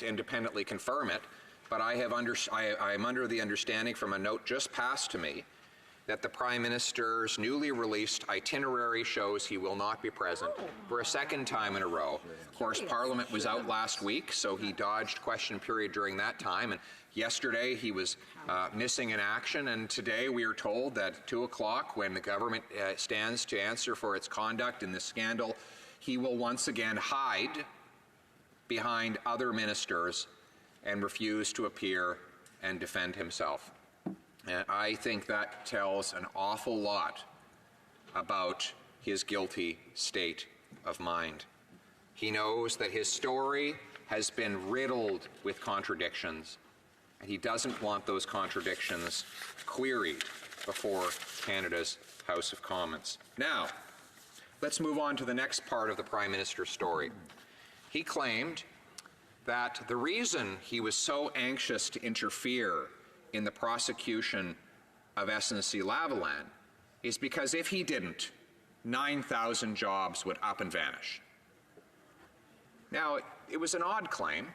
independently confirm it, but I am under the understanding from a note just passed to me that the Prime Minister's newly released itinerary shows he will not be present for a second time in a row. Of course, Parliament was out last week, so he dodged question period during that time, and yesterday he was missing in action, and today we are told that at 2 o'clock, when the government stands to answer for its conduct in this scandal, he will once again hide behind other ministers and refuse to appear and defend himself. And I think that tells an awful lot about his guilty state of mind. He knows that his story has been riddled with contradictions, and he doesn't want those contradictions queried before Canada's House of Commons. Now, let's move on to the next part of the Prime Minister's story. He claimed that the reason he was so anxious to interfere in the prosecution of SNC-Lavalin is because if he didn't, 9,000 jobs would up and vanish. Now, it was an odd claim,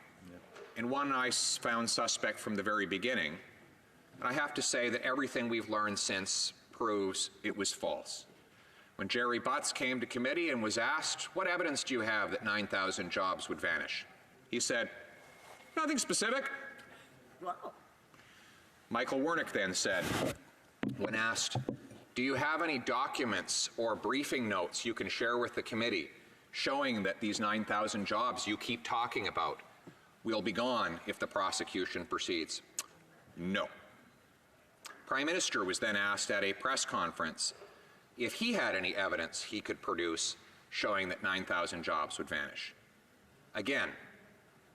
and one I found suspect from the very beginning, and I have to say that everything we've learned since proves it was false. When Jerry Butts came to committee and was asked, "What evidence do you have that 9,000 jobs would vanish?" he said, "Nothing specific." Wow. Michael Wernick then said, when asked, "Do you have any documents or briefing notes you can share with the committee showing that these 9,000 jobs you keep talking about will be gone if the prosecution proceeds?" No. Prime Minister was then asked at a press conference if he had any evidence he could produce showing that 9,000 jobs would vanish. Again,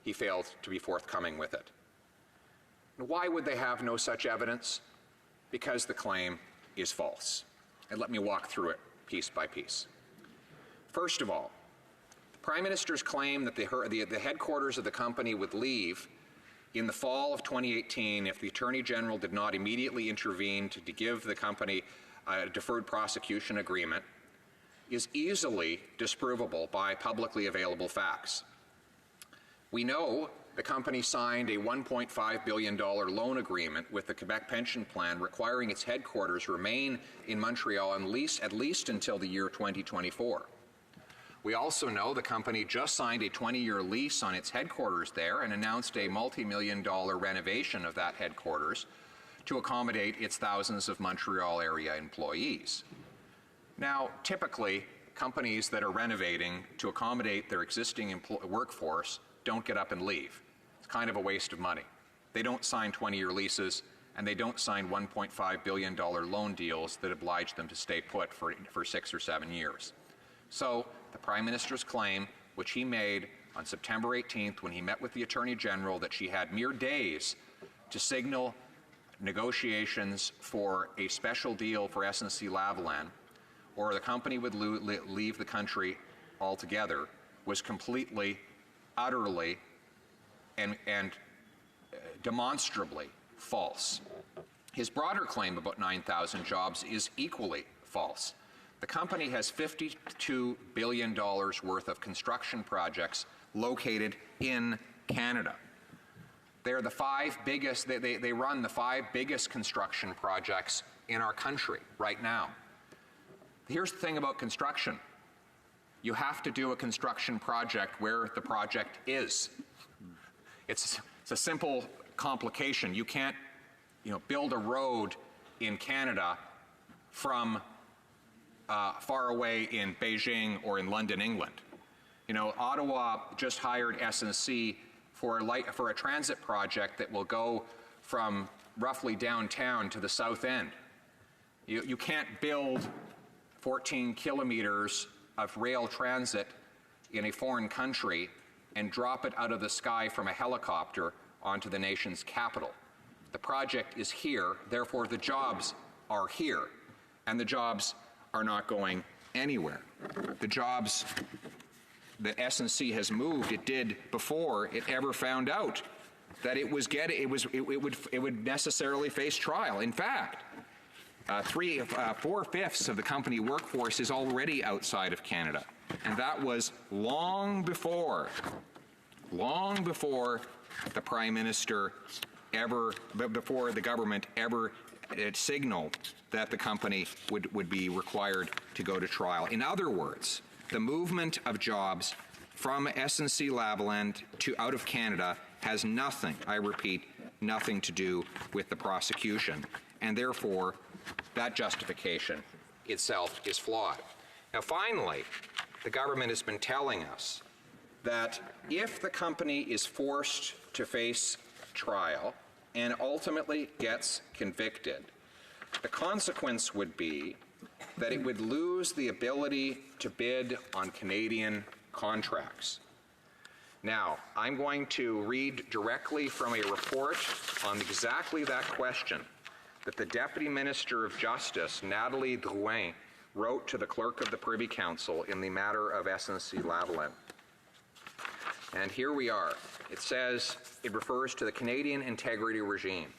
he failed to be forthcoming with it. Why would they have no such evidence? Because the claim is false. And let me walk through it piece by piece. First of all, the Prime Minister's claim that the headquarters of the company would leave in the fall of 2018 if the Attorney General did not immediately intervene to give the company a deferred prosecution agreement is easily disprovable by publicly available facts. We know the company signed a $1.5 billion loan agreement with the Quebec Pension Plan requiring its headquarters remain in Montreal at least until the year 2024. We also know the company just signed a 20-year lease on its headquarters there and announced a multi-million-dollar renovation of that headquarters to accommodate its thousands of Montreal area employees. Now, typically, companies that are renovating to accommodate their existing workforce don't get up and leave. It's kind of a waste of money. They don't sign 20-year leases, and they don't sign $1.5 billion loan deals that oblige them to stay put for 6 or 7 years. So the Prime Minister's claim, which he made on September 18th when he met with the Attorney General that she had mere days to signal negotiations for a special deal for SNC-Lavalin, or the company would leave the country altogether, was completely, utterly, and demonstrably false. His broader claim about 9,000 jobs is equally false. The company has $52 billion worth of construction projects located in Canada. They're the 5 biggest, they run the 5 biggest construction projects in our country right now. Here's the thing about construction. You have to do a construction project where the project is. It's a simple complication. You can't, build a road in Canada from far away in Beijing or in London, England. Ottawa just hired SNC for a transit project that will go from roughly downtown to the south end. You can't build 14 kilometers of rail transit in a foreign country and drop it out of the sky from a helicopter onto the nation's capital. The project is here, therefore the jobs are here, and the jobs are not going anywhere. The jobs that SNC has moved, it did before it ever found out that it would necessarily face trial. In fact, 4/5 of the company workforce is already outside of Canada, and that was long before the Prime Minister before the government ever signaled that the company would be required to go to trial. In other words, the movement of jobs from SNC-Lavalin to out of Canada has nothing, I repeat, nothing to do with the prosecution, and therefore that justification itself is flawed. Now finally, the government has been telling us that if the company is forced to face trial and ultimately gets convicted, the consequence would be that it would lose the ability to bid on Canadian contracts. Now, I'm going to read directly from a report on exactly that question that the Deputy Minister of Justice, Nathalie Drouin, wrote to the Clerk of the Privy Council in the matter of SNC-Lavalin. And here we are. It says, it refers to the Canadian Integrity Regime.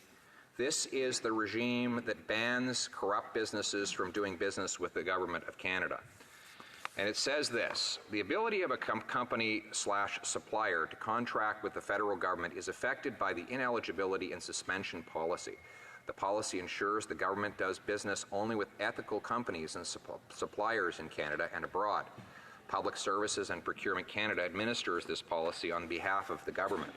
This is the regime that bans corrupt businesses from doing business with the Government of Canada. And it says this: the ability of a company/supplier to contract with the federal government is affected by the ineligibility and suspension policy. The policy ensures the government does business only with ethical companies and suppliers in Canada and abroad. Public Services and Procurement Canada administers this policy on behalf of the government.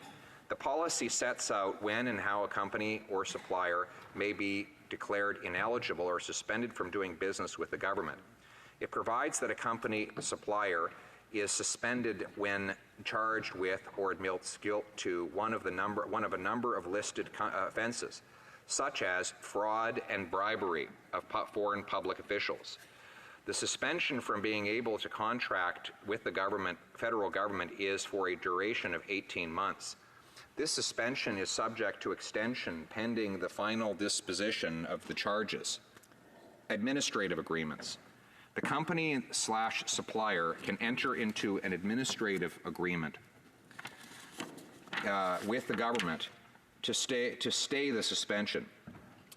The policy sets out when and how a company or supplier may be declared ineligible or suspended from doing business with the government. It provides that a company supplier is suspended when charged with or admits guilt to one of a number of listed offenses, such as fraud and bribery of foreign public officials. The suspension from being able to contract with the federal government is for a duration of 18 months. This suspension is subject to extension pending the final disposition of the charges. Administrative agreements. The company/supplier can enter into an administrative agreement with the government to stay the suspension.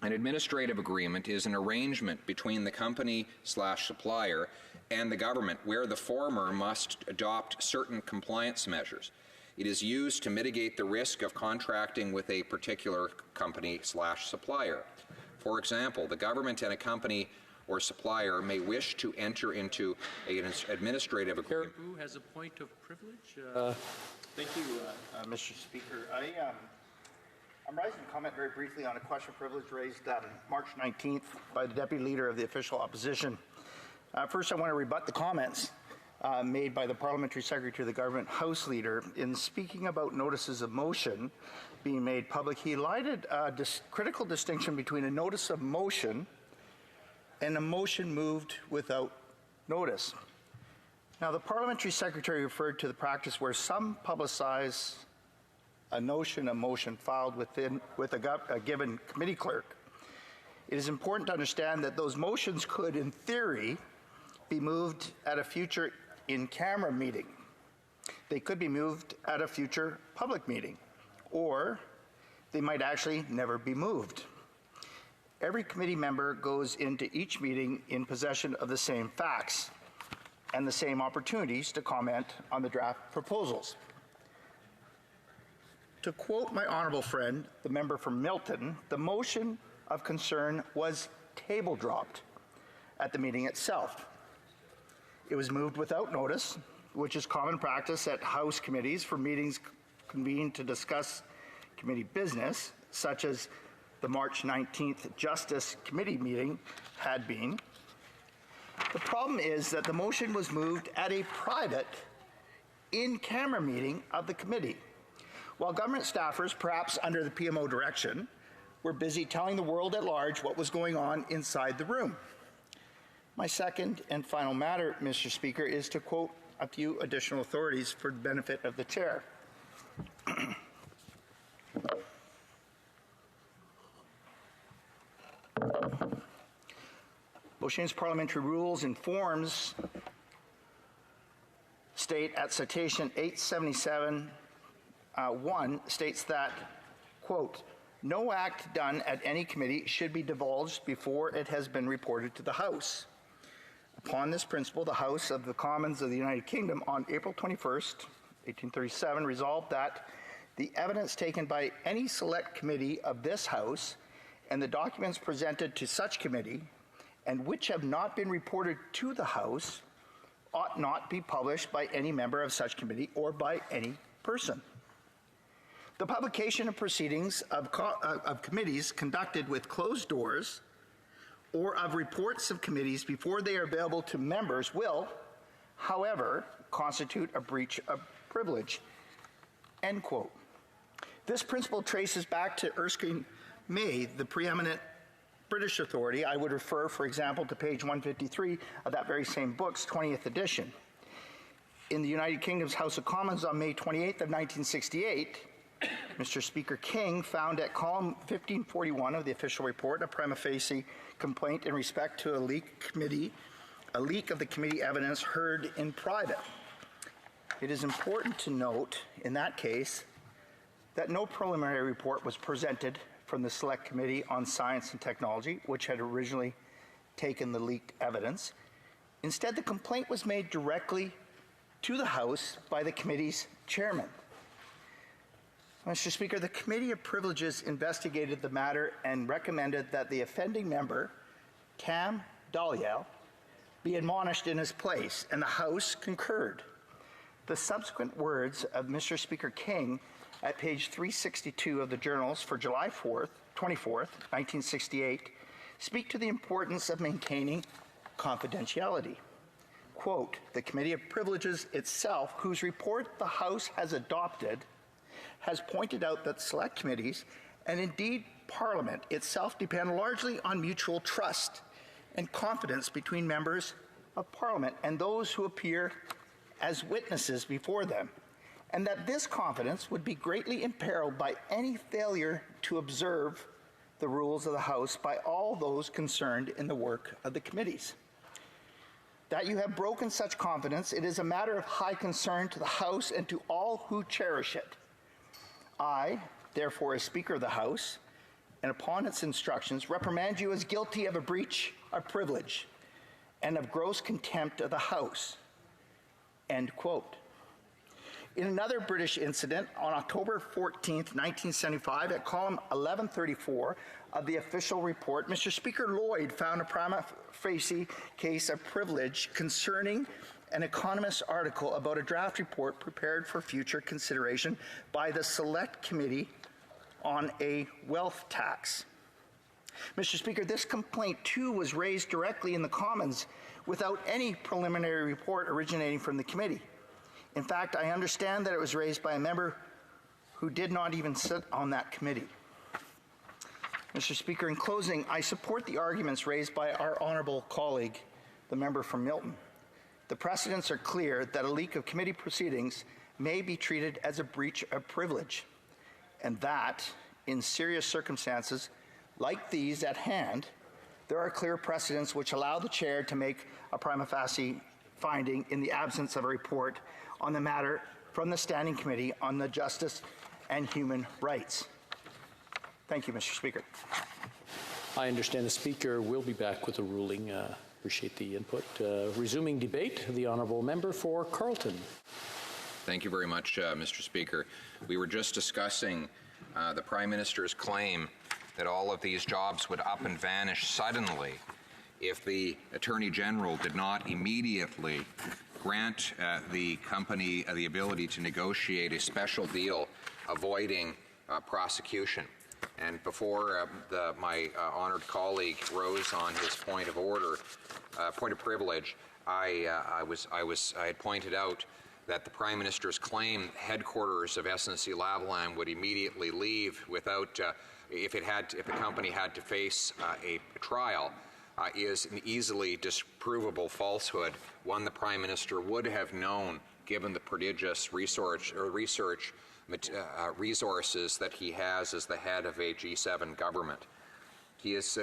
An administrative agreement is an arrangement between the company/supplier and the government where the former must adopt certain compliance measures. It is used to mitigate the risk of contracting with a particular company/supplier. For example, the government and a company or supplier may wish to enter into an administrative agreement. Who has a point of privilege? Thank you, Mr. Speaker. I'm rising to comment very briefly on a question of privilege raised March 19th by the Deputy Leader of the Official Opposition. First, I want to rebut the comments made by the Parliamentary Secretary of the Government House Leader. In speaking about notices of motion being made public, he highlighted a critical distinction between a notice of motion and a motion moved without notice. Now, the Parliamentary Secretary referred to the practice where some publicize a motion filed with a given committee clerk. It is important to understand that those motions could, in theory, be moved at a future in-camera meeting. They could be moved at a future public meeting, or they might actually never be moved. Every committee member goes into each meeting in possession of the same facts and the same opportunities to comment on the draft proposals. To quote my honourable friend, the member from Milton, the motion of concern was table dropped at the meeting itself. It was moved without notice, which is common practice at House committees for meetings convened to discuss committee business, such as the March 19th Justice Committee meeting had been. The problem is that the motion was moved at a private, in-camera meeting of the committee, while government staffers, perhaps under the PMO direction, were busy telling the world at large what was going on inside the room. My second and final matter, Mr. Speaker, is to quote a few additional authorities for the benefit of the chair. Ocean's parliamentary rules and forms state at citation 877 1 states that, quote, no act done at any committee should be divulged before it has been reported to the House. Upon this principle, the House of the Commons of the United Kingdom on April 21st, 1837, resolved that the evidence taken by any select committee of this House and the documents presented to such committee and which have not been reported to the House ought not be published by any member of such committee or by any person. The publication of proceedings of committees conducted with closed doors or of reports of committees before they are available to members will, however, constitute a breach of privilege. End quote. This principle traces back to Erskine May, the preeminent British authority. I would refer, for example, to page 153 of that very same book's 20th edition. In the United Kingdom's House of Commons on May 28th of 1968, Mr. Speaker King found at column 1541 of the official report a prima facie complaint in respect to a leak of the committee evidence heard in private. It is important to note in that case that no preliminary report was presented from the Select Committee on Science and Technology, which had originally taken the leaked evidence. Instead, the complaint was made directly to the House by the committee's chairman. Mr. Speaker, the Committee of Privileges investigated the matter and recommended that the offending member, Tam Dalyell, be admonished in his place, and the House concurred. The subsequent words of Mr. Speaker King at page 362 of the journals for July 24th, 1968, speak to the importance of maintaining confidentiality. Quote, the Committee of Privileges itself, whose report the House has adopted, has pointed out that select committees, and indeed Parliament itself, depend largely on mutual trust and confidence between members of Parliament and those who appear as witnesses before them, and that this confidence would be greatly imperiled by any failure to observe the rules of the House by all those concerned in the work of the committees. That you have broken such confidence, it is a matter of high concern to the House and to all who cherish it. I, therefore, as Speaker of the House, and upon its instructions, reprimand you as guilty of a breach of privilege and of gross contempt of the House. End quote. In another British incident, on October 14th, 1975, at column 1134 of the official report, Mr. Speaker Lloyd found a prima facie case of privilege concerning an Economist article about a draft report prepared for future consideration by the Select Committee on a wealth tax. Mr. Speaker, this complaint too was raised directly in the Commons without any preliminary report originating from the committee. In fact, I understand that it was raised by a member who did not even sit on that committee. Mr. Speaker, in closing, I support the arguments raised by our honourable colleague, the member from Milton. The precedents are clear that a leak of committee proceedings may be treated as a breach of privilege, and that, in serious circumstances like these at hand, there are clear precedents which allow the chair to make a prima facie finding in the absence of a report on the matter from the Standing Committee on the Justice and Human Rights. Thank you, Mr. Speaker. I understand the Speaker will be back with a ruling. Appreciate the input. Resuming debate, the Honourable Member for Carleton. Thank you very much, Mr. Speaker. We were just discussing the Prime Minister's claim that all of these jobs would up and vanish suddenly if the Attorney General did not immediately grant the company the ability to negotiate a special deal avoiding prosecution. And before my honoured colleague rose on his point of order, point of privilege, I had pointed out that the Prime Minister's claim headquarters of SNC-Lavalin would immediately leave without, if the company had to face a trial, is an easily disprovable falsehood, one the Prime Minister would have known given the prodigious research resources that he has as the head of a G7 government. He is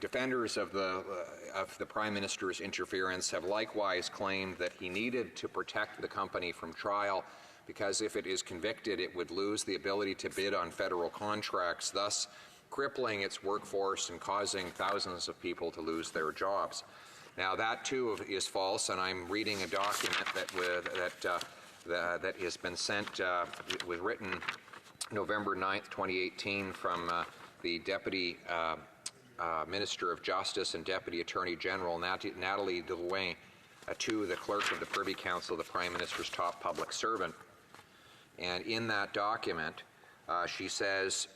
defenders of the Prime Minister's interference have likewise claimed that he needed to protect the company from trial because if it is convicted, it would lose the ability to bid on federal contracts, thus crippling its workforce and causing thousands of people to lose their jobs. Now that too is false, and I'm reading a document that has been sent with written November 9th, 2018, from the Deputy Minister of Justice and Deputy Attorney General, Natalie Drouin, to the Clerk of the Privy Council, the Prime Minister's top public servant. And in that document, she says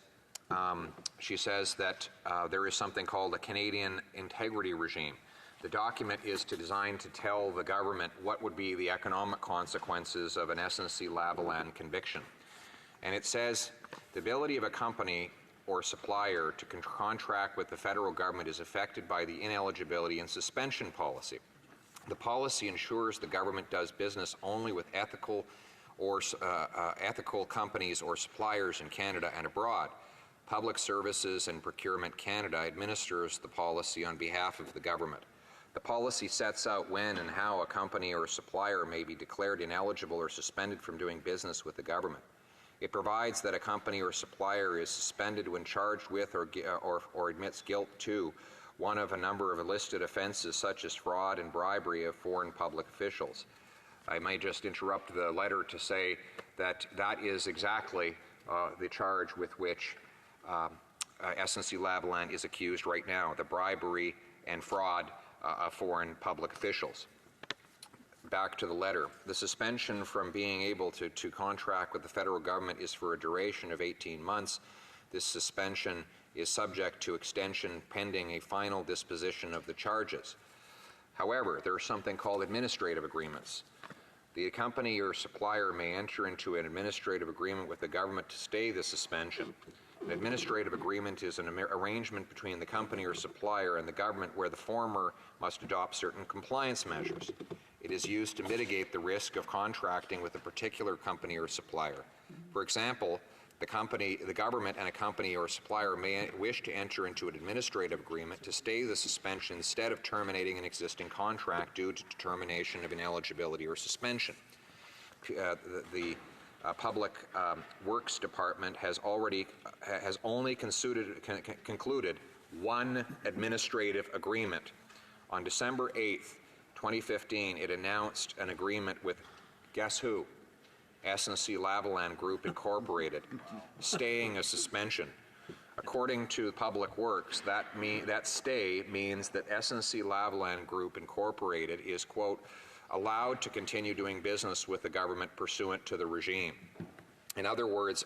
that there is something called a Canadian integrity regime. The document is designed to tell the government what would be the economic consequences of an SNC-Lavalin conviction. And it says the ability of a company or supplier to contract with the federal government is affected by the ineligibility and suspension policy. The policy ensures the government does business only with ethical companies or suppliers in Canada and abroad. Public Services and Procurement Canada administers the policy on behalf of the government. The policy sets out when and how a company or supplier may be declared ineligible or suspended from doing business with the government. It provides that a company or supplier is suspended when charged with or admits guilt to one of a number of listed offenses such as fraud and bribery of foreign public officials. I may just interrupt the letter to say that that is exactly the charge with which SNC-Lavalin is accused right now, the bribery and fraud of foreign public officials. Back to the letter. The suspension from being able to contract with the federal government is for a duration of 18 months. This suspension is subject to extension pending a final disposition of the charges. However, there is something called administrative agreements. The company or supplier may enter into an administrative agreement with the government to stay the suspension. An administrative agreement is an arrangement between the company or supplier and the government where the former must adopt certain compliance measures. It is used to mitigate the risk of contracting with a particular company or supplier. For example, the government and a company or supplier may wish to enter into an administrative agreement to stay the suspension instead of terminating an existing contract due to determination of ineligibility or suspension. The Public Works Department has only concluded one administrative agreement. On December 8th, 2015, it announced an agreement with, guess who? SNC-Lavalin Group Incorporated, staying a suspension. According to Public Works, that stay means that SNC-Lavalin Group Incorporated is, quote, allowed to continue doing business with the government pursuant to the regime. In other words,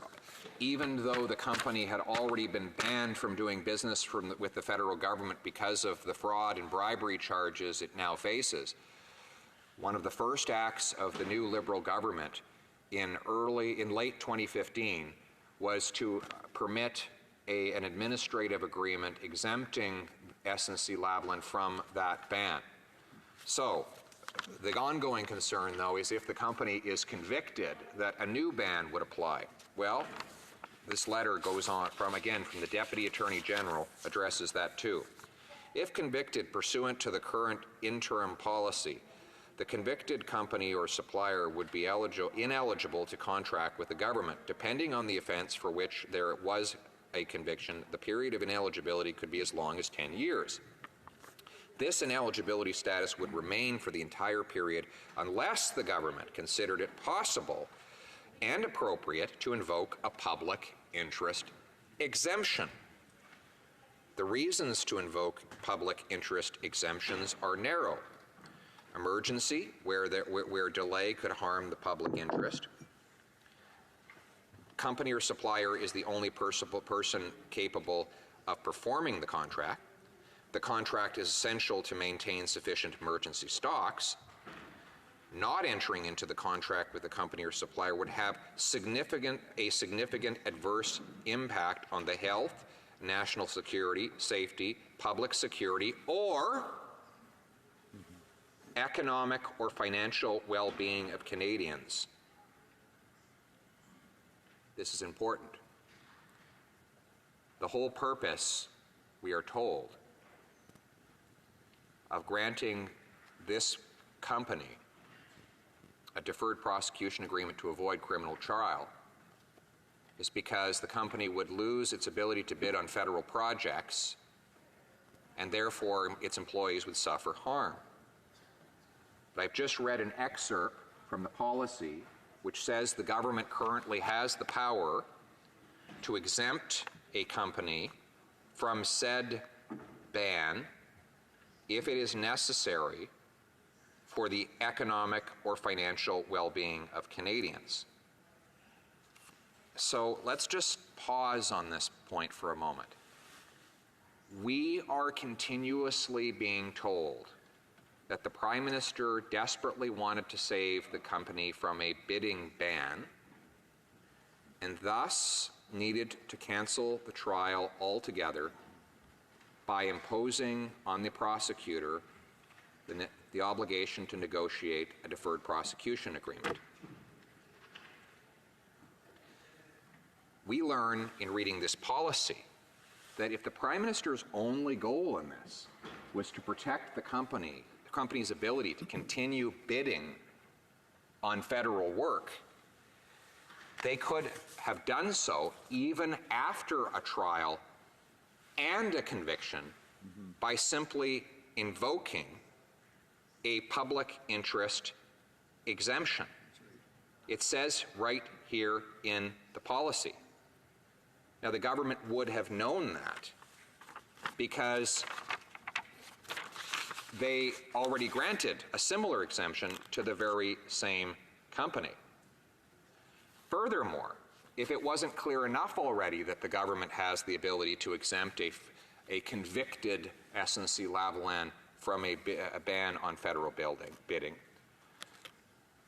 even though the company had already been banned from doing business with the federal government because of the fraud and bribery charges it now faces, one of the first acts of the new Liberal government in late 2015 was to permit an administrative agreement exempting SNC-Lavalin from that ban. So, the ongoing concern, though, is if the company is convicted that a new ban would apply. Well, this letter goes on from the Deputy Attorney General, addresses that too. If convicted pursuant to the current interim policy, the convicted company or supplier would be ineligible to contract with the government. Depending on the offense for which there was a conviction, the period of ineligibility could be as long as 10 years. This ineligibility status would remain for the entire period unless the government considered it possible and appropriate to invoke a public interest exemption. The reasons to invoke public interest exemptions are narrow. Emergency, where delay could harm the public interest. Company or supplier is the only person capable of performing the contract. The contract is essential to maintain sufficient emergency stocks. Not entering into the contract with the company or supplier would have a significant adverse impact on the health, national security, safety, public security, or economic or financial well-being of Canadians. This is important. The whole purpose, we are told, of granting this company a deferred prosecution agreement to avoid criminal trial is because the company would lose its ability to bid on federal projects and therefore its employees would suffer harm. But I've just read an excerpt from the policy which says the government currently has the power to exempt a company from said ban if it is necessary for the economic or financial well-being of Canadians. So let's just pause on this point for a moment. We are continuously being told that the Prime Minister desperately wanted to save the company from a bidding ban and thus needed to cancel the trial altogether by imposing on the prosecutor the obligation to negotiate a deferred prosecution agreement. We learn in reading this policy that if the Prime Minister's only goal in this was to protect the company's ability to continue bidding on federal work, they could have done so even after a trial and a conviction by simply invoking a public interest exemption. It says right here in the policy. Now, the government would have known that because they already granted a similar exemption to the very same company. Furthermore, if it wasn't clear enough already that the government has the ability to exempt a convicted SNC-Lavalin from a ban on federal bidding,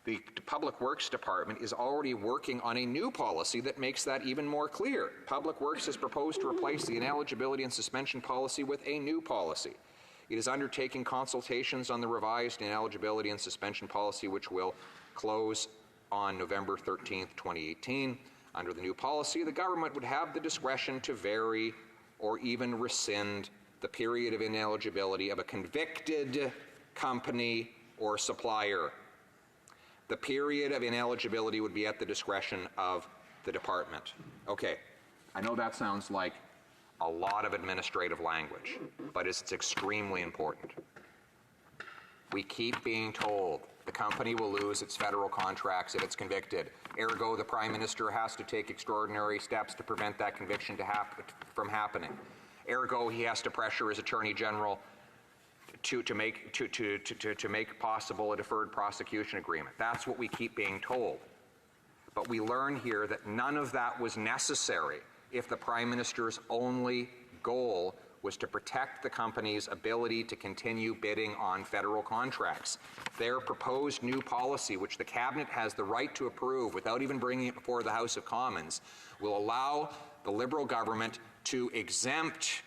the Public Works Department is already working on a new policy that makes that even more clear. Public Works has proposed to replace the ineligibility and suspension policy with a new policy. It is undertaking consultations on the revised ineligibility and suspension policy, which will close on November 13th, 2018. Under the new policy, the government would have the discretion to vary or even rescind the period of ineligibility of a convicted company or supplier. The period of ineligibility would be at the discretion of the department. Okay, I know that sounds like a lot of administrative language, but it's extremely important. We keep being told the company will lose its federal contracts if it's convicted. Ergo, the Prime Minister has to take extraordinary steps to prevent that conviction from happening. Ergo, he has to pressure his Attorney General to make possible a deferred prosecution agreement. That's what we keep being told. But we learn here that none of that was necessary if the Prime Minister's only goal was to protect the company's ability to continue bidding on federal contracts. Their proposed new policy, which the Cabinet has the right to approve without even bringing it before the House of Commons, will allow the Liberal government to exempt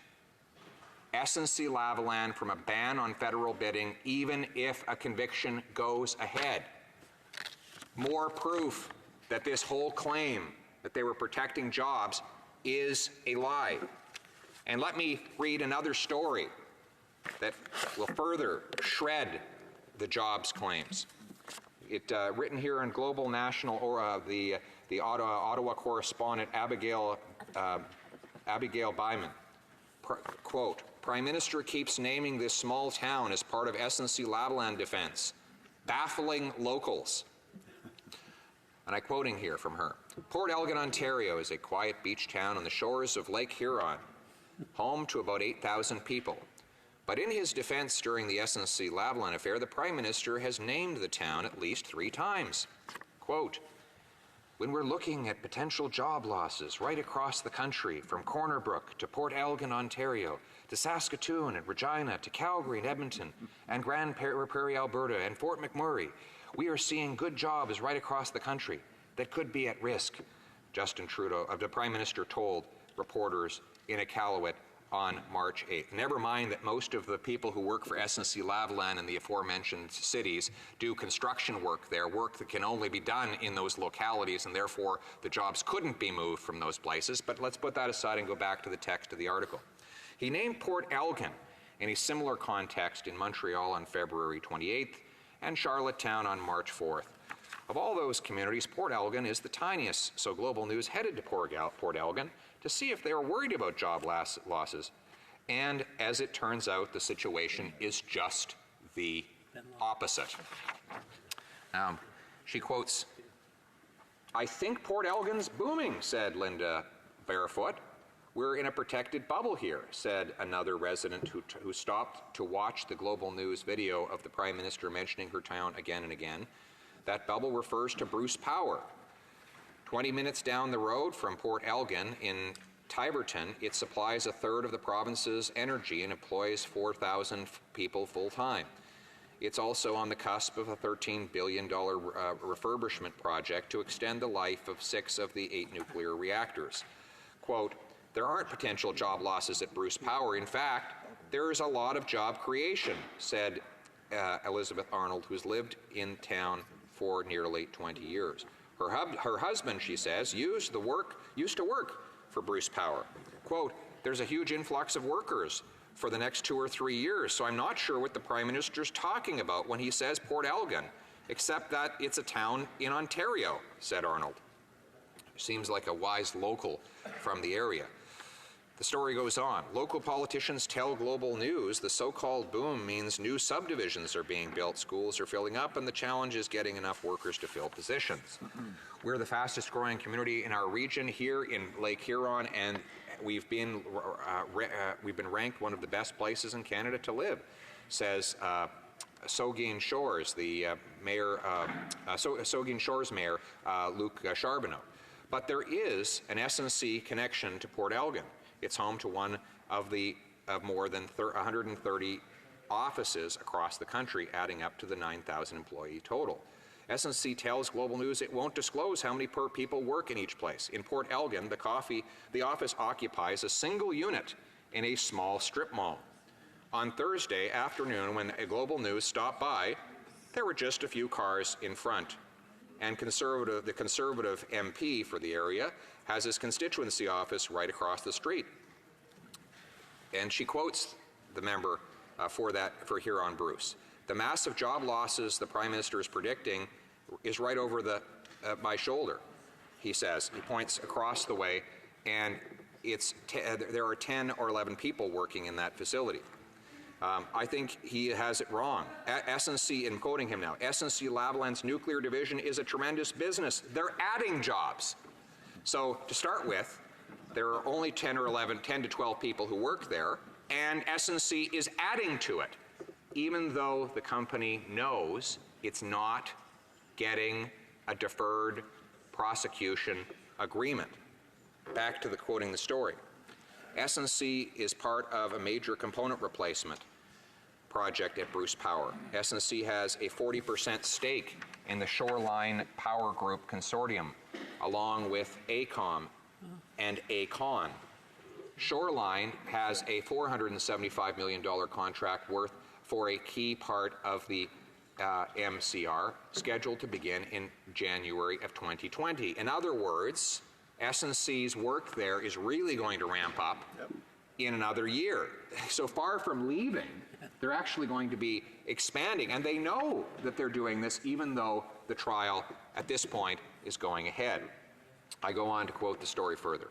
SNC-Lavalin from a ban on federal bidding even if a conviction goes ahead. More proof that this whole claim that they were protecting jobs is a lie. And let me read another story that will further shred the jobs claims. It written here in Global National, or the Ottawa correspondent Abigail Byman. Quote, Prime Minister keeps naming this small town as part of SNC-Lavalin defense, baffling locals. And I'm quoting here from her. Port Elgin, Ontario is a quiet beach town on the shores of Lake Huron, home to about 8,000 people. But in his defense during the SNC-Lavalin affair, the Prime Minister has named the town at least 3 times. Quote, when we're looking at potential job losses right across the country, from Corner Brook to Port Elgin, Ontario, to Saskatoon and Regina, to Calgary and Edmonton, and Grand Prairie, Alberta, and Fort McMurray, we are seeing good jobs right across the country that could be at risk, Justin Trudeau, the Prime Minister, told reporters in Iqaluit on March 8th. Never mind that most of the people who work for SNC-Lavalin in the aforementioned cities do construction work there, work that can only be done in those localities, and therefore the jobs couldn't be moved from those places. But let's put that aside and go back to the text of the article. He named Port Elgin in a similar context in Montreal on February 28th and Charlottetown on March 4th. Of all those communities, Port Elgin is the tiniest, so Global News headed to Port Elgin to see if they were worried about job losses. And as it turns out, the situation is just the opposite. She quotes, I think Port Elgin's booming, said Linda barefoot. We're in a protected bubble here, said another resident who stopped to watch the Global News video of the Prime Minister mentioning her town again and again. That bubble refers to Bruce Power. 20 minutes down the road from Port Elgin in Tiverton, it supplies a third of the province's energy and employs 4,000 people full-time. It's also on the cusp of a $13 billion refurbishment project to extend the life of 6 of the 8 nuclear reactors. Quote, there aren't potential job losses at Bruce Power. In fact, there is a lot of job creation, said Elizabeth Arnold, who's lived in town for nearly 20 years. Her husband, she says, used to work for Bruce Power. Quote, there's a huge influx of workers for the next 2 or 3 years, so I'm not sure what the Prime Minister's talking about when he says Port Elgin, except that it's a town in Ontario, said Arnold. Seems like a wise local from the area. The story goes on. Local politicians tell Global News the so-called boom means new subdivisions are being built, schools are filling up, and the challenge is getting enough workers to fill positions. We're the fastest growing community in our region here in Lake Huron, and we've been ranked one of the best places in Canada to live, says Saugeen Shores, the mayor, Saugeen Shores Mayor Luc Charbonneau. But there is an SNC connection to Port Elgin. It's home to one of more than 130 offices across the country, adding up to the 9,000 employee total. SNC tells Global News it won't disclose how many people work in each place. In Port Elgin, the office occupies a single unit in a small strip mall. On Thursday afternoon, when Global News stopped by, there were just a few cars in front. And the Conservative MP for the area has his constituency office right across the street. And she quotes the member for Huron Bruce. The massive job losses the Prime Minister is predicting is right over my shoulder, he says. He points across the way, and there are 10 or 11 people working in that facility. I think he has it wrong. SNC, I'm quoting him now, SNC-Lavalin's nuclear division is a tremendous business. They're adding jobs. So to start with, there are only 10 to 12 people who work there, and SNC is adding to it, even though the company knows it's not getting a deferred prosecution agreement. Back to quoting the story. SNC is part of a major component replacement project at Bruce Power. SNC has a 40% stake in the Shoreline Power Group Consortium, along with AECOM and AECON. Shoreline has a $475 million contract worth for a key part of the MCR, scheduled to begin in January of 2020. In other words, SNC's work there is really going to ramp up in another year. So far from leaving, they're actually going to be expanding, and they know that they're doing this even though the trial at this point is going ahead. I go on to quote the story further.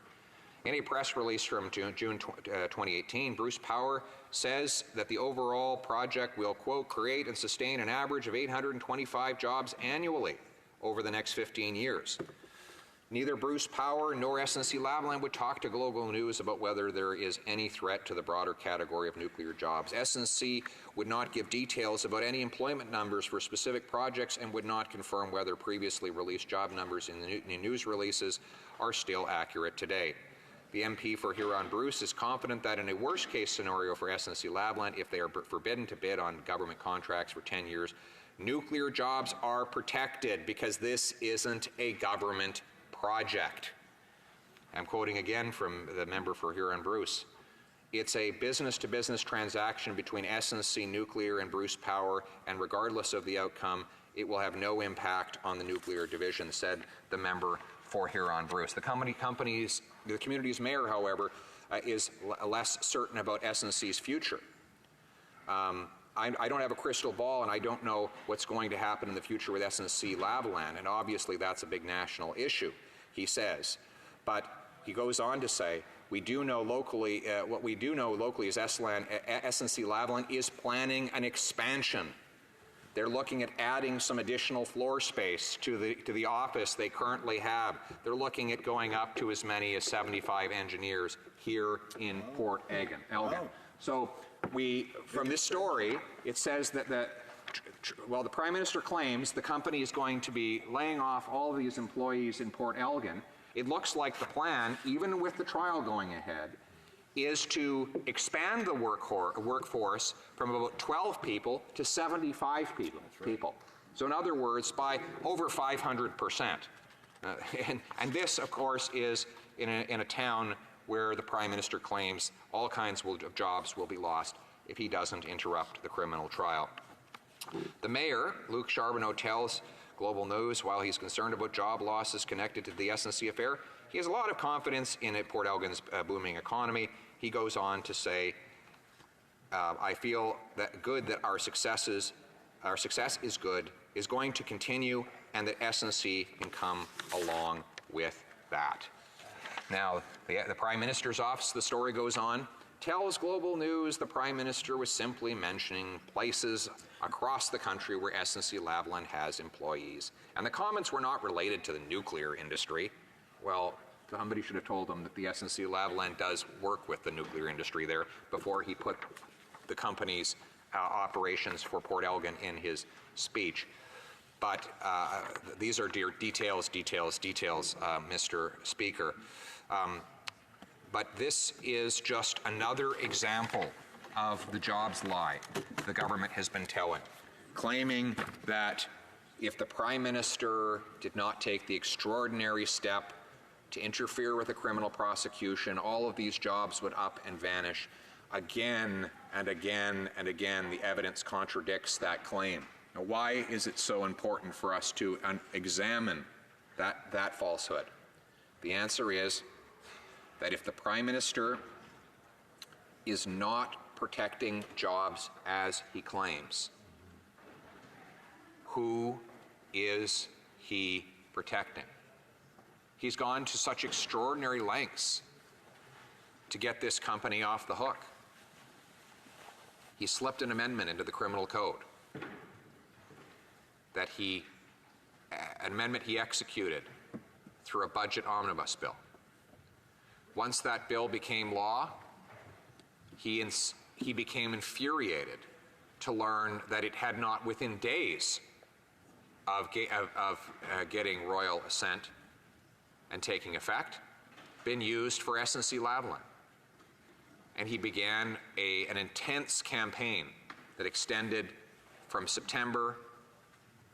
In a press release from June 2018, Bruce Power says that the overall project will, quote, create and sustain an average of 825 jobs annually over the next 15 years. Neither Bruce Power nor SNC-Lavalin would talk to Global News about whether there is any threat to the broader category of nuclear jobs. SNC would not give details about any employment numbers for specific projects and would not confirm whether previously released job numbers in the news releases are still accurate today. The MP for Huron-Bruce is confident that in a worst-case scenario for SNC-Lavalin, if they are forbidden to bid on government contracts for 10 years, nuclear jobs are protected because this isn't a government project. I'm quoting again from the member for Huron-Bruce. It's a business-to-business transaction between SNC Nuclear and Bruce Power, and regardless of the outcome, it will have no impact on the nuclear division, said the member for Huron-Bruce. The community's mayor, however, is less certain about SNC's future. I don't have a crystal ball, and I don't know what's going to happen in the future with SNC-Lavalin, and obviously that's a big national issue, he says. But he goes on to say, we do know locally, what we do know locally is SNC-Lavalin is planning an expansion. They're looking at adding some additional floor space to the office they currently have. They're looking at going up to as many as 75 engineers here in Port Elgin. So from this story, it says that the Prime Minister claims the company is going to be laying off all of these employees in Port Elgin. It looks like the plan, even with the trial going ahead, is to expand the workforce from about 12 people to 75 people. So in other words, by over 500%. And this, of course, is in a town where the Prime Minister claims all kinds of jobs will be lost if he doesn't interrupt the criminal trial. The mayor, Luc Charbonneau, tells Global News while he's concerned about job losses connected to the SNC affair, he has a lot of confidence in Port Elgin's booming economy. He goes on to say, I feel that our success is good, is going to continue, and that SNC can come along with that. Now, the Prime Minister's office, the story goes on, tells Global News the Prime Minister was simply mentioning places across the country where SNC-Lavalin has employees. And the comments were not related to the nuclear industry. Well, somebody should have told him that the SNC-Lavalin does work with the nuclear industry there before he put the company's operations for Port Elgin in his speech. But these are details, Mr. Speaker. But this is just another example of the jobs lie the government has been telling, claiming that if the Prime Minister did not take the extraordinary step to interfere with a criminal prosecution, all of these jobs would up and vanish. Again and again and again, the evidence contradicts that claim. Now, why is it so important for us to examine that falsehood? The answer is that if the Prime Minister is not protecting jobs as he claims, who is he protecting? He's gone to such extraordinary lengths to get this company off the hook. He slipped an amendment into the criminal code an amendment he executed through a budget omnibus bill. Once that bill became law, he became infuriated to learn that it had not, within days of getting royal assent and taking effect, been used for SNC-Lavalin. And he began an intense campaign that extended from September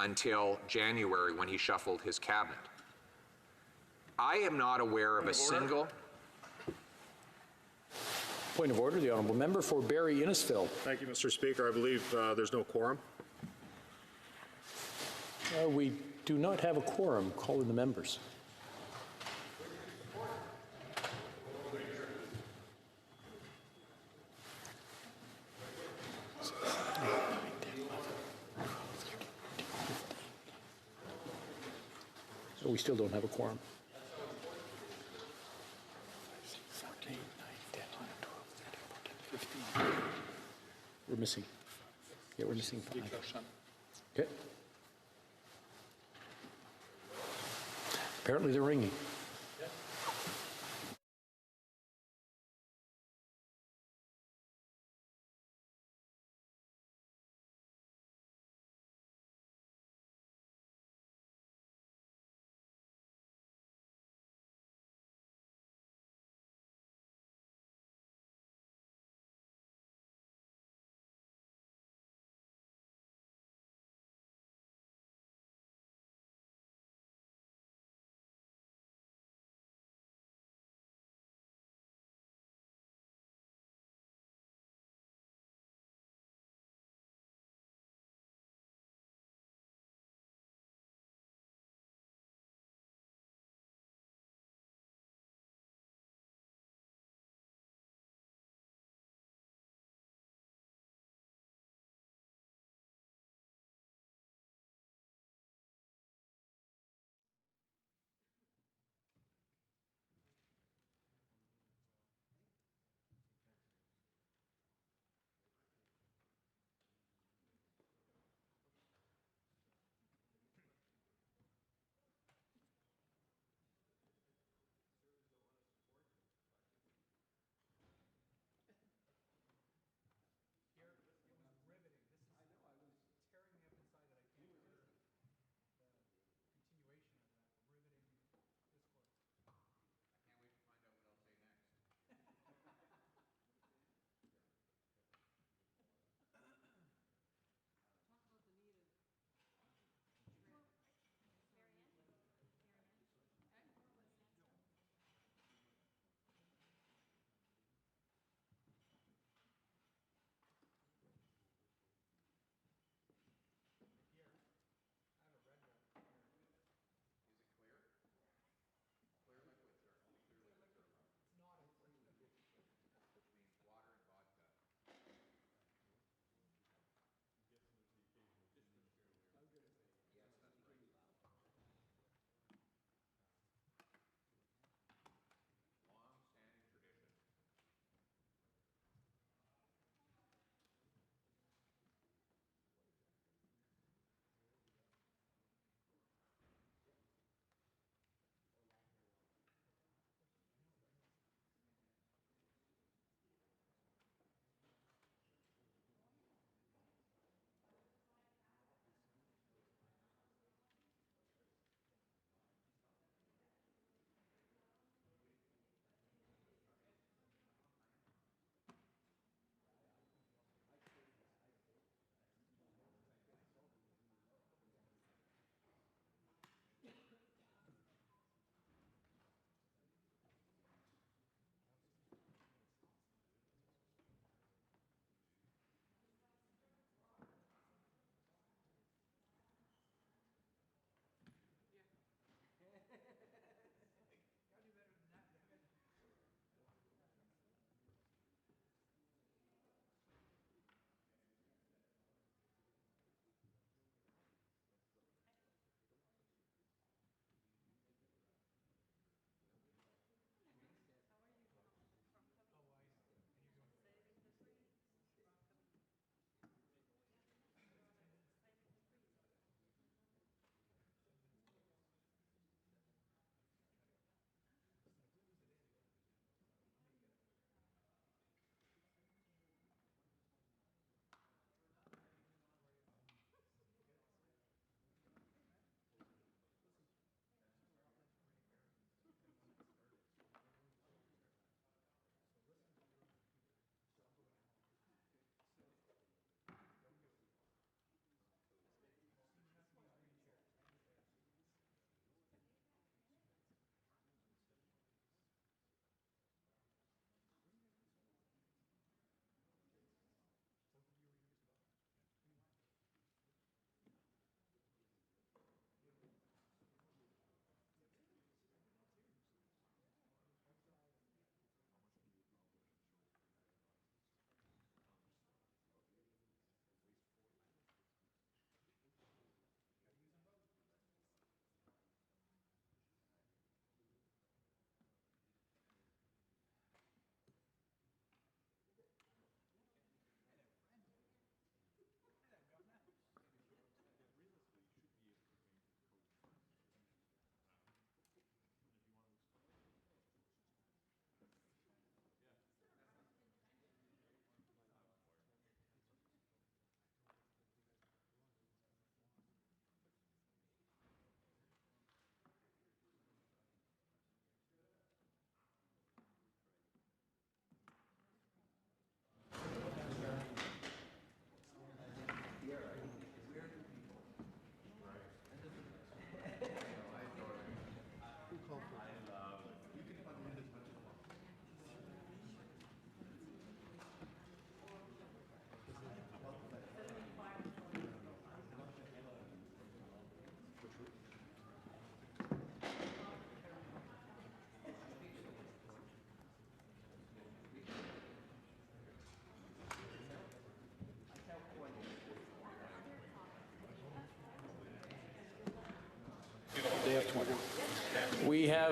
until January, when he shuffled his cabinet. I am not aware of a single... Point of order, the honourable member for Barrie Innisfil. Thank you, Mr. Speaker. I believe there's no quorum. We do not have a quorum. Call in the members. So we still don't have a quorum. We're missing. Yeah, we're missing 5. Okay. Apparently they're ringing.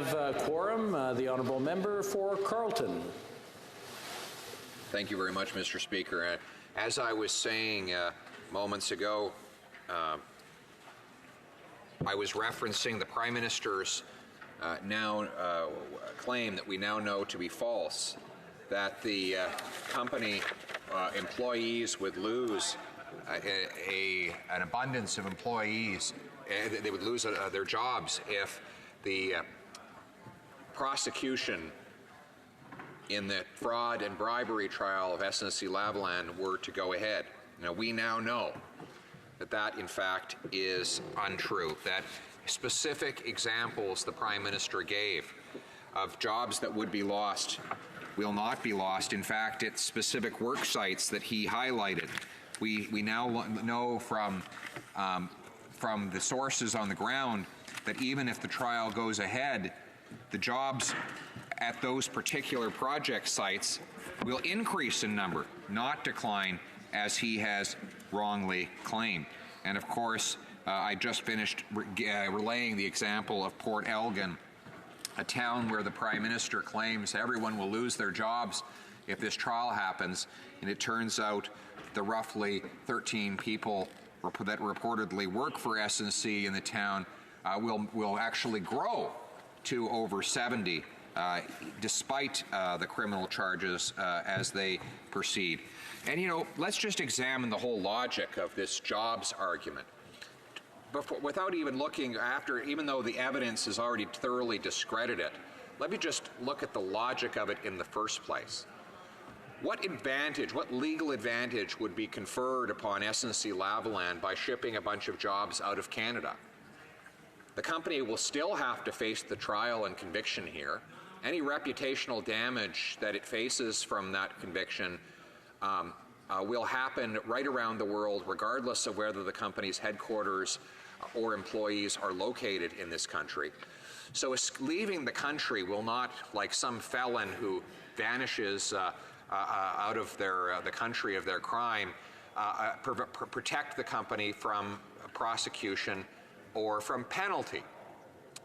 have quorum. The honourable member for Carleton. Thank you very much, Mr. Speaker. As I was saying moments ago, I was referencing the Prime Minister's claim that we now know to be false, that the company employees would lose an abundance of employees. They would lose their jobs if the prosecution in the fraud and bribery trial of SNC-Lavalin were to go ahead. Now, we now know that that, in fact, is untrue, that specific examples the Prime Minister gave of jobs that would be lost will not be lost. In fact, it's specific work sites that he highlighted. We now know from the sources on the ground that even if the trial goes ahead, the jobs at those particular project sites will increase in number, not decline, as he has wrongly claimed. And of course, I just finished relaying the example of Port Elgin, a town where the Prime Minister claims everyone will lose their jobs if this trial happens, and it turns out the roughly 13 people that reportedly work for SNC in the town will actually grow to over 70 despite the criminal charges as they proceed. And, you know, let's just examine the whole logic of this jobs argument. Without even looking after, even though the evidence is already thoroughly discredited, let me just look at the logic of it in the first place. What advantage, what legal advantage would be conferred upon SNC-Lavalin by shipping a bunch of jobs out of Canada? The company will still have to face the trial and conviction here. Any reputational damage that it faces from that conviction will happen right around the world, regardless of whether the company's headquarters or employees are located in this country. So leaving the country will not, like some felon who vanishes out of the country of their crime, protect the company from prosecution or from penalty.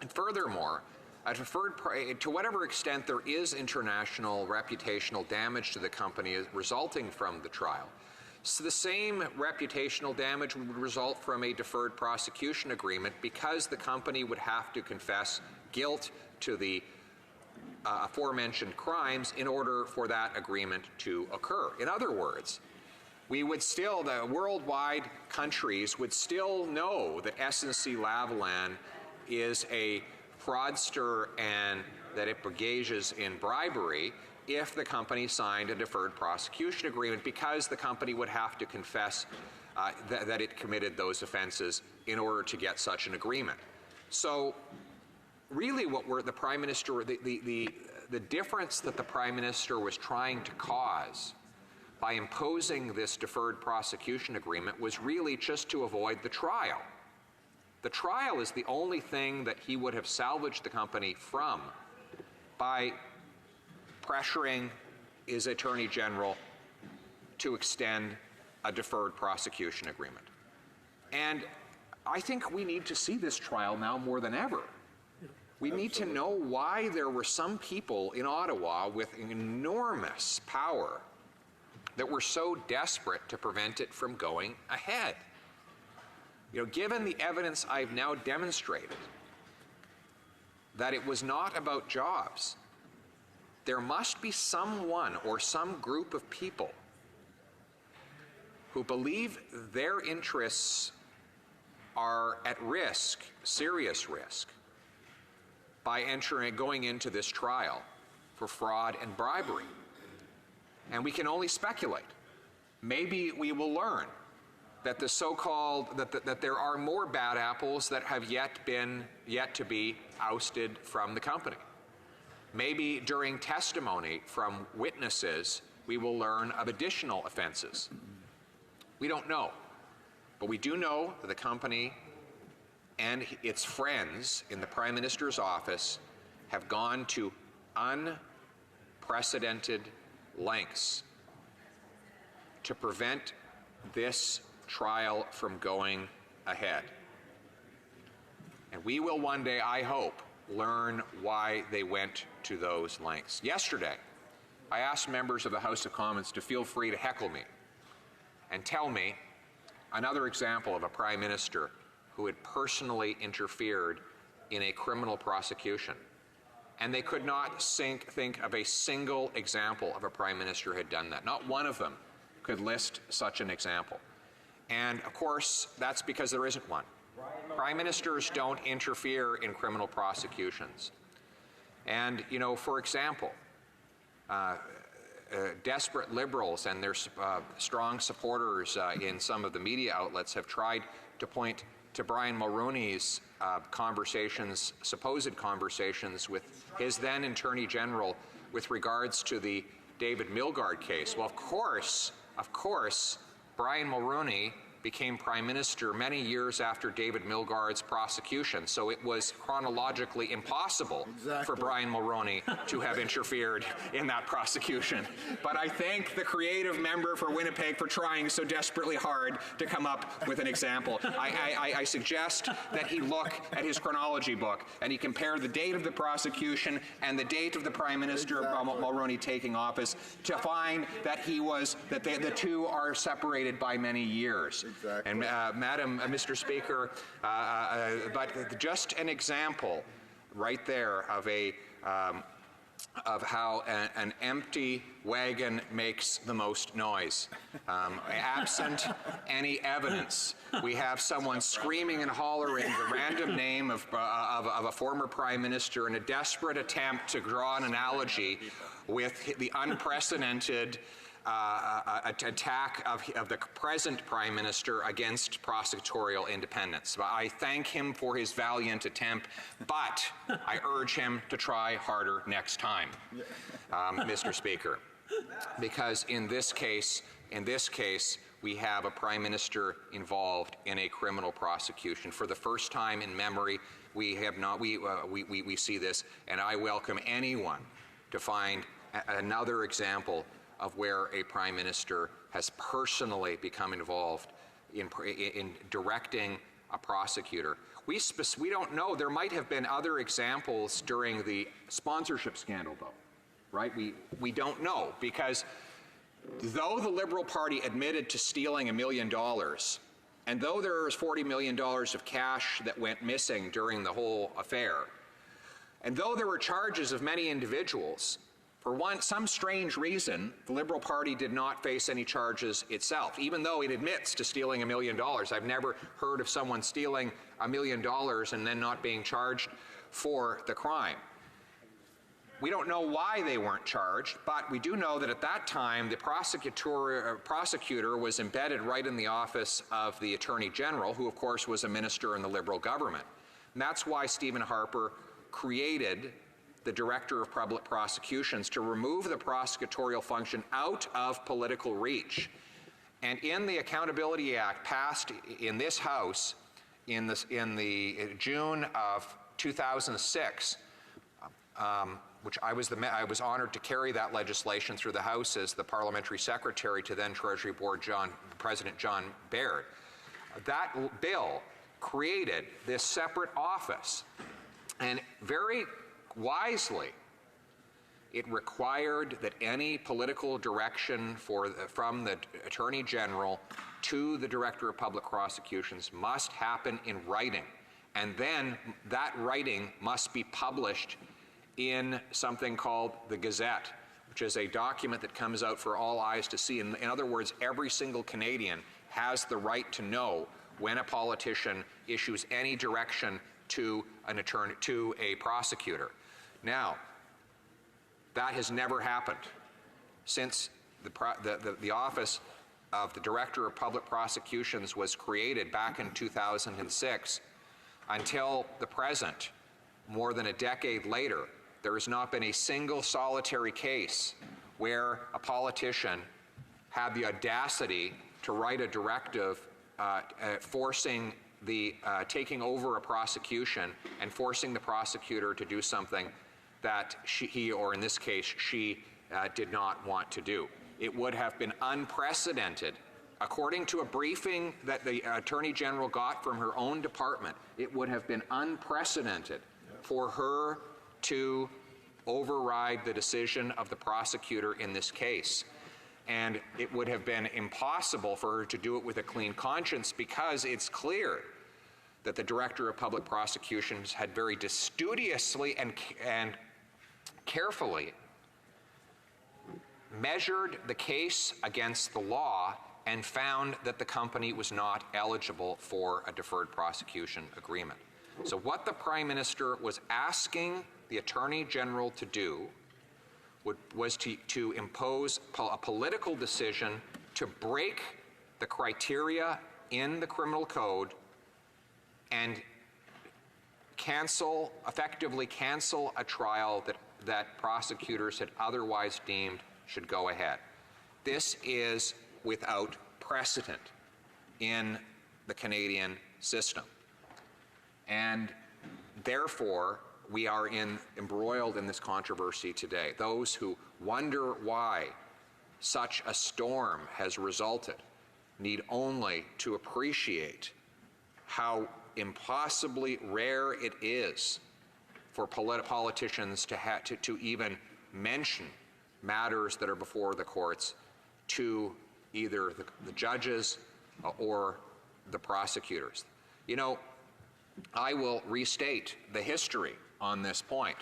And furthermore, to whatever extent there is international reputational damage to the company resulting from the trial, so the same reputational damage would result from a deferred prosecution agreement, because the company would have to confess guilt to the aforementioned crimes in order for that agreement to occur. In other words, we would still, the worldwide countries would still know that SNC-Lavalin is a fraudster and that it engages in bribery if the company signed a deferred prosecution agreement, because the company would have to confess that it committed those offenses in order to get such an agreement. So really what the Prime Minister, the difference that the Prime Minister was trying to cause by imposing this deferred prosecution agreement was really just to avoid the trial. The trial is the only thing that he would have salvaged the company from by pressuring his Attorney General to extend a deferred prosecution agreement. And I think we need to see this trial now more than ever. We need to know why there were some people in Ottawa with enormous power that were so desperate to prevent it from going ahead. You know, given the evidence I've now demonstrated that it was not about jobs, there must be someone or some group of people who believe their interests are at risk, serious risk, by going into this trial for fraud and bribery. And we can only speculate. Maybe we will learn that the so-called, that there are more bad apples that have yet to be ousted from the company. Maybe during testimony from witnesses, we will learn of additional offenses. We don't know. But we do know that the company and its friends in the Prime Minister's office have gone to unprecedented lengths to prevent this trial from going ahead. And we will one day, I hope, learn why they went to those lengths. Yesterday, I asked members of the House of Commons to feel free to heckle me and tell me another example of a Prime Minister who had personally interfered in a criminal prosecution. And they could not think of a single example of a Prime Minister who had done that. Not one of them could list such an example. And of course, that's because there isn't one. Prime Ministers don't interfere in criminal prosecutions. And, you know, for example, desperate Liberals and their strong supporters in some of the media outlets have tried to point to Brian Mulroney's supposed conversations with his then Attorney General with regards to the David Milgaard case. Well, of course, Brian Mulroney became Prime Minister many years after David Milgaard's prosecution, so it was chronologically impossible for Brian Mulroney to have interfered in that prosecution. But I thank the creative member for Winnipeg for trying so desperately hard to come up with an example. I suggest that he look at his chronology book and he compare the date of the prosecution and the date of the Prime Minister Mulroney taking office to find that the two are separated by many years. Exactly. And Mr. Speaker, but just an example right there of how an empty wagon makes the most noise. Absent any evidence, we have someone screaming and hollering the random name of a former Prime Minister in a desperate attempt to draw an analogy with the unprecedented attack of the present Prime Minister against prosecutorial independence. I thank him for his valiant attempt, but I urge him to try harder next time, Mr. Speaker, because in this case, we have a Prime Minister involved in a criminal prosecution. For the first time in memory, we see this, and I welcome anyone to find another example of where a Prime Minister has personally become involved in directing a prosecutor. We don't know. There might have been other examples during the sponsorship scandal, though, right? We don't know, because though the Liberal Party admitted to stealing $1 million, and though there was $40 million of cash that went missing during the whole affair, and though there were charges of many individuals, for some strange reason, the Liberal Party did not face any charges itself, even though it admits to stealing $1 million. I've never heard of someone stealing $1 million and then not being charged for the crime. We don't know why they weren't charged, but we do know that at that time, the prosecutor was embedded right in the office of the Attorney General, who of course was a minister in the Liberal government. And that's why Stephen Harper created the Director of Public Prosecutions to remove the prosecutorial function out of political reach. And in the Accountability Act passed in this House in the June of 2006, which I was honored to carry that legislation through the House as the parliamentary secretary to then Treasury Board President John Baird. That bill created this separate office, and very wisely, it required that any political direction from the Attorney General to the Director of Public Prosecutions must happen in writing, and then that writing must be published in something called the Gazette, which is a document that comes out for all eyes to see. In other words, every single Canadian has the right to know when a politician issues any direction to a prosecutor. Now, that has never happened since the office of the Director of Public Prosecutions was created back in 2006 until the present, more than a decade later. There has not been a single solitary case where a politician had the audacity to write a directive forcing taking over a prosecution and forcing the prosecutor to do something that he, or in this case, she, did not want to do. It would have been unprecedented. According to a briefing that the Attorney General got from her own department, it would have been unprecedented for her to override the decision of the prosecutor in this case. And it would have been impossible for her to do it with a clean conscience, because it's clear that the Director of Public Prosecutions had very studiously and carefully measured the case against the law and found that the company was not eligible for a deferred prosecution agreement. So what the Prime Minister was asking the Attorney General to do was to impose a political decision to break the criteria in the criminal code and effectively cancel a trial that prosecutors had otherwise deemed should go ahead. This is without precedent in the Canadian system. And therefore, we are embroiled in this controversy today. Those who wonder why such a storm has resulted need only to appreciate how impossibly rare it is for politicians to even mention matters that are before the courts to either the judges or the prosecutors. You know, I will restate the history on this point.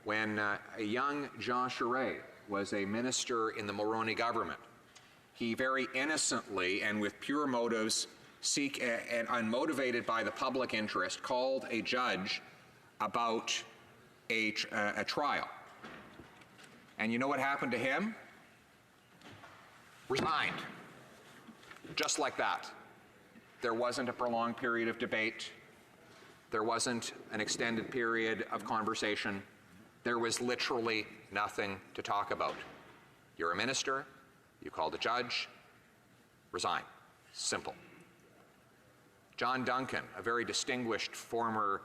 When a young Jean Charest was a minister in the Mulroney government, he very innocently and with pure motives, and unmotivated by the public interest, called a judge about a trial. And you know what happened to him? Resigned. Just like that. There wasn't a prolonged period of debate. There wasn't an extended period of conversation. There was literally nothing to talk about. You're a minister, you called a judge, resign. Simple. John Duncan, a very distinguished former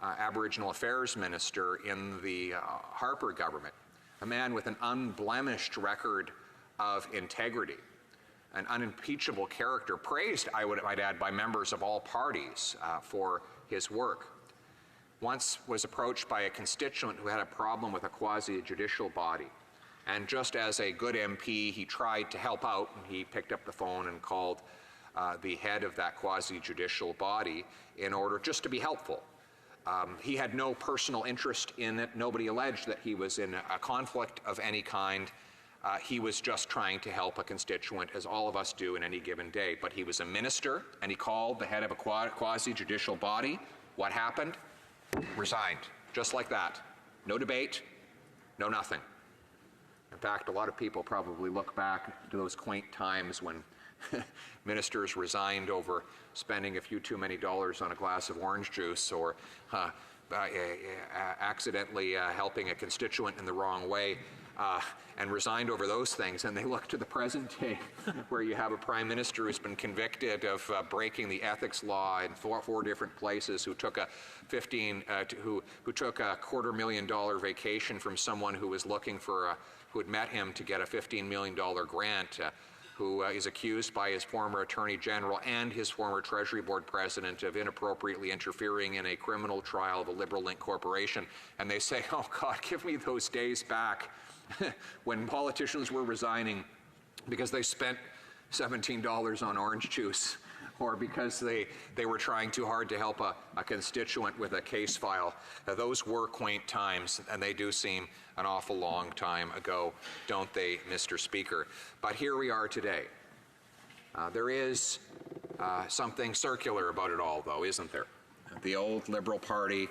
Aboriginal Affairs Minister in the Harper government, a man with an unblemished record of integrity, an unimpeachable character, praised, I might add, by members of all parties for his work, once was approached by a constituent who had a problem with a quasi-judicial body. And just as a good MP, he tried to help out, and he picked up the phone and called the head of that quasi-judicial body in order just to be helpful. He had no personal interest in it. Nobody alleged that he was in a conflict of any kind. He was just trying to help a constituent, as all of us do in any given day. But he was a minister, and he called the head of a quasi-judicial body. What happened? Resigned, just like that. No debate, no nothing. In fact, a lot of people probably look back to those quaint times when ministers resigned over spending a few too many dollars on a glass of orange juice, or accidentally helping a constituent in the wrong way, and resigned over those things. And they look to the present day, where you have a prime minister who's been convicted of breaking the ethics law in four different places, who took a who took a $250,000 vacation from someone who was looking for who had met him to get a $15 million grant, who is accused by his former Attorney General and his former Treasury Board President of inappropriately interfering in a criminal trial of a Liberal-linked corporation. And they say, oh God, give me those days back when politicians were resigning because they spent $17 on orange juice, or because they were trying too hard to help a constituent with a case file. Those were quaint times, and they do seem an awful long time ago, don't they, Mr. Speaker? But here we are today. There is something circular about it all, though, isn't there? The old Liberal Party,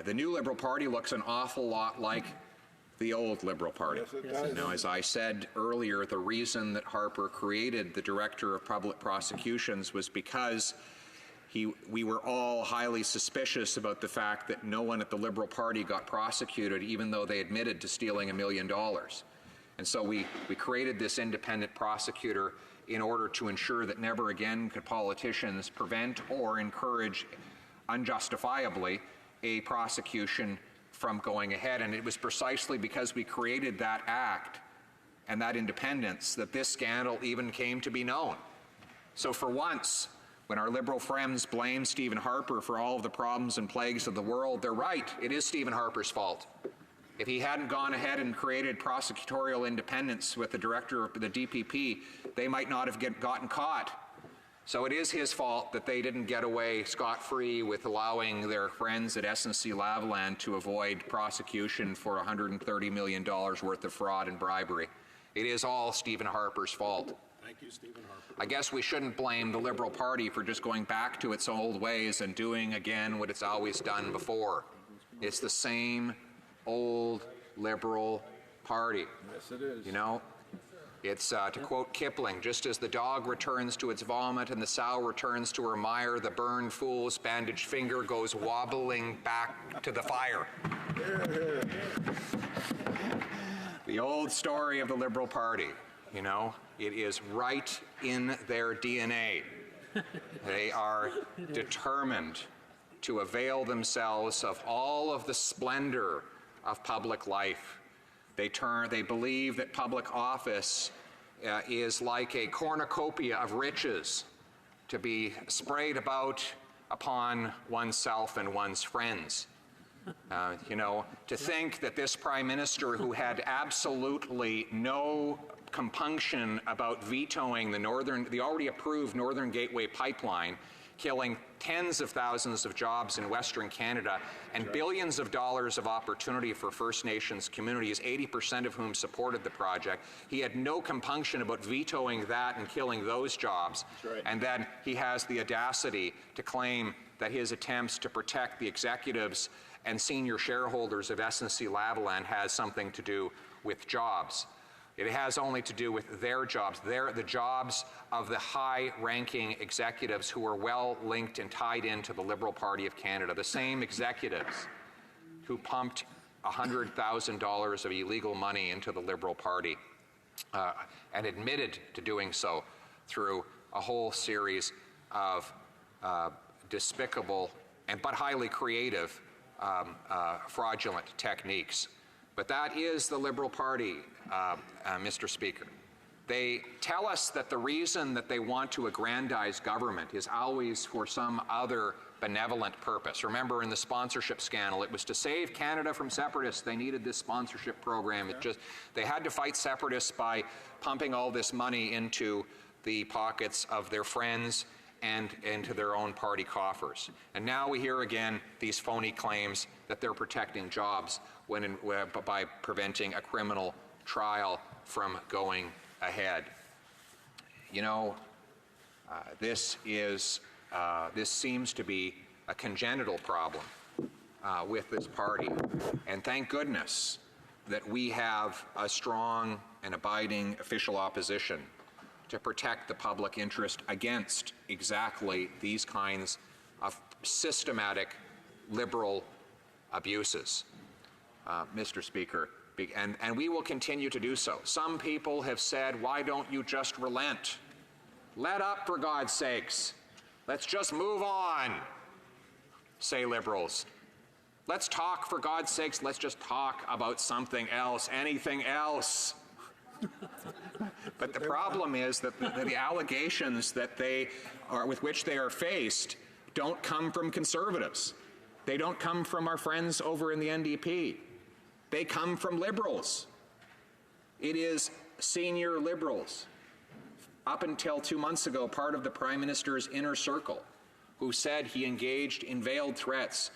the new Liberal Party looks an awful lot like the old Liberal Party. Yes, it does. Now, as I said earlier, the reason that Harper created the Director of Public Prosecutions was because we were all highly suspicious about the fact that no one at the Liberal Party got prosecuted, even though they admitted to stealing $1 million. And so we created this independent prosecutor in order to ensure that never again could politicians prevent or encourage unjustifiably a prosecution from going ahead. And it was precisely because we created that act and that independence that this scandal even came to be known. So for once, When our Liberal friends blame Stephen Harper for all of the problems and plagues of the world, they're right. It is Stephen Harper's fault. If he hadn't gone ahead and created prosecutorial independence with the director of the DPP, they might not have gotten caught. So it is his fault that they didn't get away scot-free with allowing their friends at SNC-Lavalin to avoid prosecution for $130 million worth of fraud and bribery. It is all Stephen Harper's fault. Thank you, Stephen Harper. I guess we shouldn't blame the Liberal Party for just going back to its old ways and doing again what it's always done before. It's the same old Liberal Party. Yes, it is. You know, it's, to quote Kipling, just as the dog returns to its vomit and the sow returns to her mire, the burned fool's bandaged finger goes wobbling back to the fire. The old story of the Liberal Party, you know, it is right in their DNA. They are determined to avail themselves of all of the splendor of public life. They believe that public office is like a cornucopia of riches to be sprayed about upon oneself and one's friends. You know, to think that this Prime Minister, who had absolutely no compunction about vetoing the already approved Northern Gateway pipeline, killing tens of thousands of jobs in Western Canada and billions of dollars of opportunity for First Nations communities, 80% of whom supported the project. He had no compunction about vetoing that and killing those jobs. Right. And then he has the audacity to claim that his attempts to protect the executives and senior shareholders of SNC-Lavalin has something to do with jobs. It has only to do with their jobs. The jobs of the high-ranking executives who are well linked and tied into the Liberal Party of Canada, the same executives who pumped $100,000 of illegal money into the Liberal Party and admitted to doing so through a whole series of despicable but highly creative fraudulent techniques. But that is the Liberal Party, Mr. Speaker. They tell us that the reason that they want to aggrandize government is always for some other benevolent purpose. Remember, in the sponsorship scandal, it was to save Canada from separatists. They needed this sponsorship program. They had to fight separatists by pumping all this money into the pockets of their friends and into their own party coffers. And now we hear again these phony claims that they're protecting jobs by preventing a criminal trial from going ahead. You know, this seems to be a congenital problem with this party. And thank goodness that we have a strong and abiding official opposition to protect the public interest against exactly these kinds of systematic liberal abuses, Mr. Speaker, and we will continue to do so. Some people have said, why don't you just relent? Let up, for God's sakes. Let's just move on, say Liberals. Let's talk, for God's sakes. Let's just talk about something else, anything else. But the problem is that the allegations that with which they are faced don't come from Conservatives. They don't come from our friends over in the NDP. They come from Liberals. It is senior Liberals, up until 2 months ago, part of the Prime Minister's inner circle, who said he engaged in veiled threats,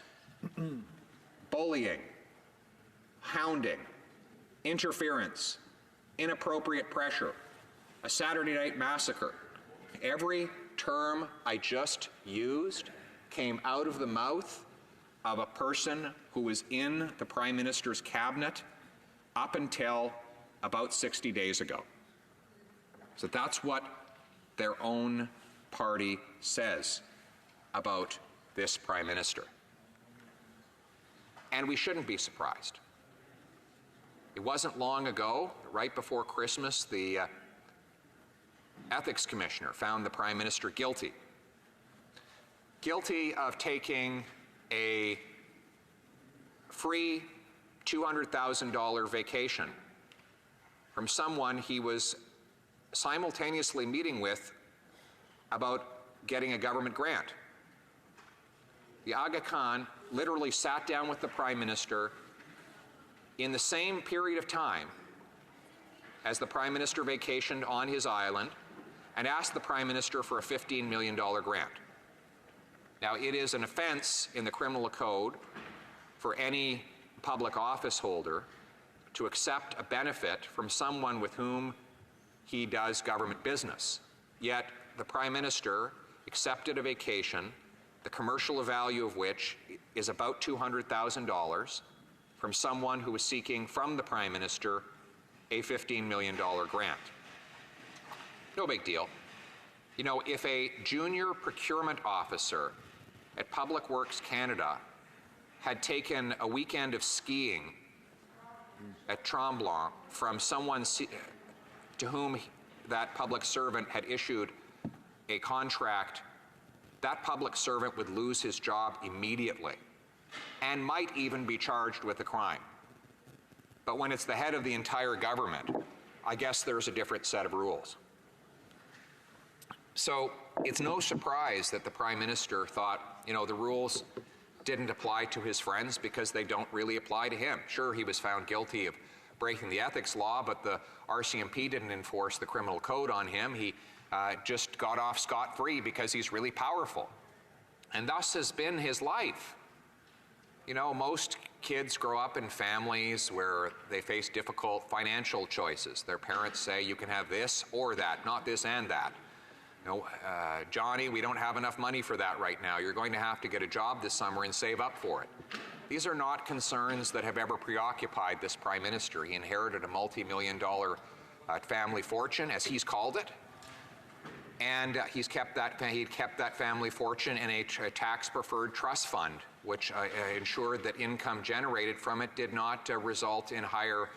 bullying, hounding, interference, inappropriate pressure, a Saturday night massacre. Every term I just used came out of the mouth of a person who was in the Prime Minister's cabinet up until about 60 days ago. So that's what their own party says about this Prime Minister. And we shouldn't be surprised. It wasn't long ago, right before Christmas, the Ethics Commissioner found the Prime Minister guilty of taking a free $200,000 vacation from someone he was simultaneously meeting with about getting a government grant. The Aga Khan literally sat down with the Prime Minister in the same period of time as the Prime Minister vacationed on his island and asked the Prime Minister for a $15 million grant. Now, it is an offense in the criminal code for any public office holder to accept a benefit from someone with whom he does government business. Yet, the Prime Minister accepted a vacation, the commercial value of which is about $200,000, from someone who was seeking from the Prime Minister a $15 million grant. No big deal. You know, if a junior procurement officer at Public Works Canada had taken a weekend of skiing at Tremblant from someone to whom that public servant had issued a contract, that public servant would lose his job immediately and might even be charged with a crime. But when it's the head of the entire government, I guess there's a different set of rules. So it's no surprise that the Prime Minister thought, you know, the rules didn't apply to his friends because they don't really apply to him. Sure, he was found guilty of breaking the ethics law, but the RCMP didn't enforce the criminal code on him. He just got off scot-free because he's really powerful. And thus has been his life. You know, most kids grow up in families where they face difficult financial choices. Their parents say, you can have this or that, not this and that. You know, Johnny, we don't have enough money for that right now. You're going to have to get a job this summer and save up for it. These are not concerns that have ever preoccupied this Prime Minister. He inherited a multi-million-dollar family fortune, as he's called it, and he'd kept that family fortune in a tax-preferred trust fund, which ensured that income generated from it did not result in higher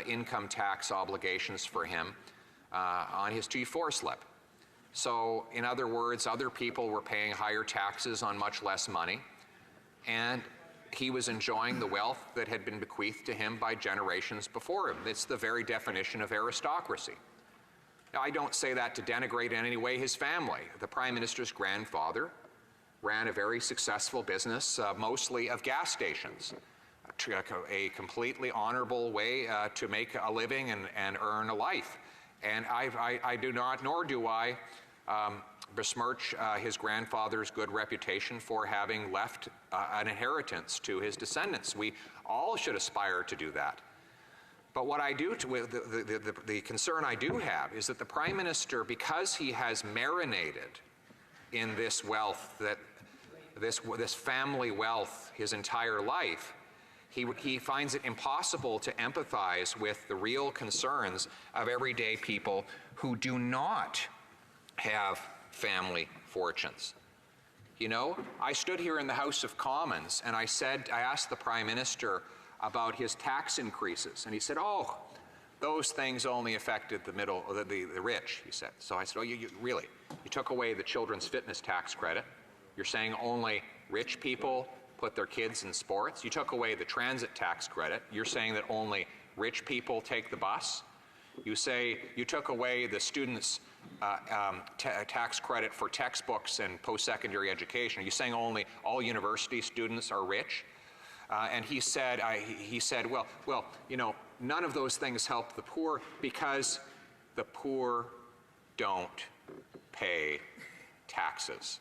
income tax obligations for him on his T4 slip. So, in other words, other people were paying higher taxes on much less money, and he was enjoying the wealth that had been bequeathed to him by generations before him. It's the very definition of aristocracy. Now, I don't say that to denigrate in any way his family. The Prime Minister's grandfather ran a very successful business, mostly of gas stations, a completely honorable way to make a living and earn a life. And I do not, nor do I, besmirch his grandfather's good reputation for having left an inheritance to his descendants. We all should aspire to do that. But what I do, the concern I do have is that the Prime Minister, because he has marinated in this wealth, this family wealth his entire life, he finds it impossible to empathize with the real concerns of everyday people who do not have family fortunes. You know, I stood here in the House of Commons and I asked the Prime Minister about his tax increases, and he said, oh, those things only affected the rich, he said. So I said, oh, you really? You took away the children's fitness tax credit. You're saying only rich people put their kids in sports. You took away the transit tax credit. You're saying that only rich people take the bus. You say you took away the students' tax credit for textbooks and post-secondary education. Are you saying only all university students are rich? And he said, well, you know, none of those things help the poor because the poor don't pay taxes.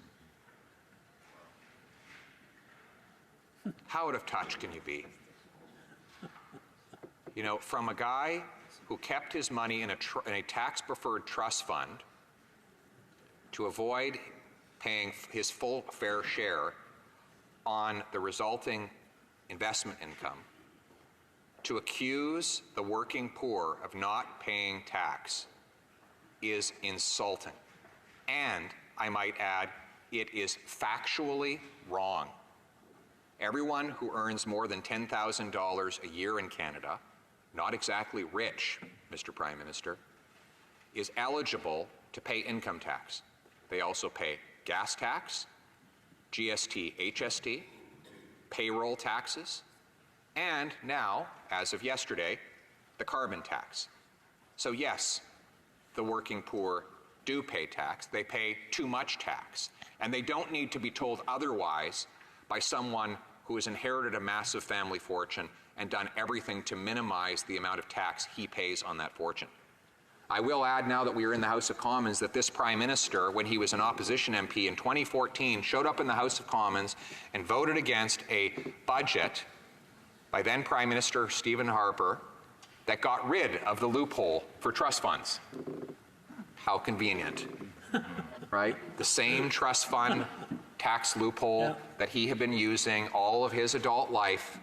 How out of touch can you be? You know, from a guy who kept his money in a tax-preferred trust fund to avoid paying his full fair share on the resulting investment income, to accuse the working poor of not paying tax is insulting. And, I might add, it is factually wrong. Everyone who earns more than $10,000 a year in Canada, not exactly rich, Mr. Prime Minister, is eligible to pay income tax. They also pay gas tax, GST, HST, payroll taxes, and now, as of yesterday, the carbon tax. So yes, the working poor do pay tax. They pay too much tax. And they don't need to be told otherwise by someone who has inherited a massive family fortune and done everything to minimize the amount of tax he pays on that fortune. I will add, now that we are in the House of Commons, that this Prime Minister, when he was an opposition MP in 2014, showed up in the House of Commons and voted against a budget by then Prime Minister Stephen Harper that got rid of the loophole for trust funds. How convenient, right? The same trust fund tax loophole that he had been using all of his adult life.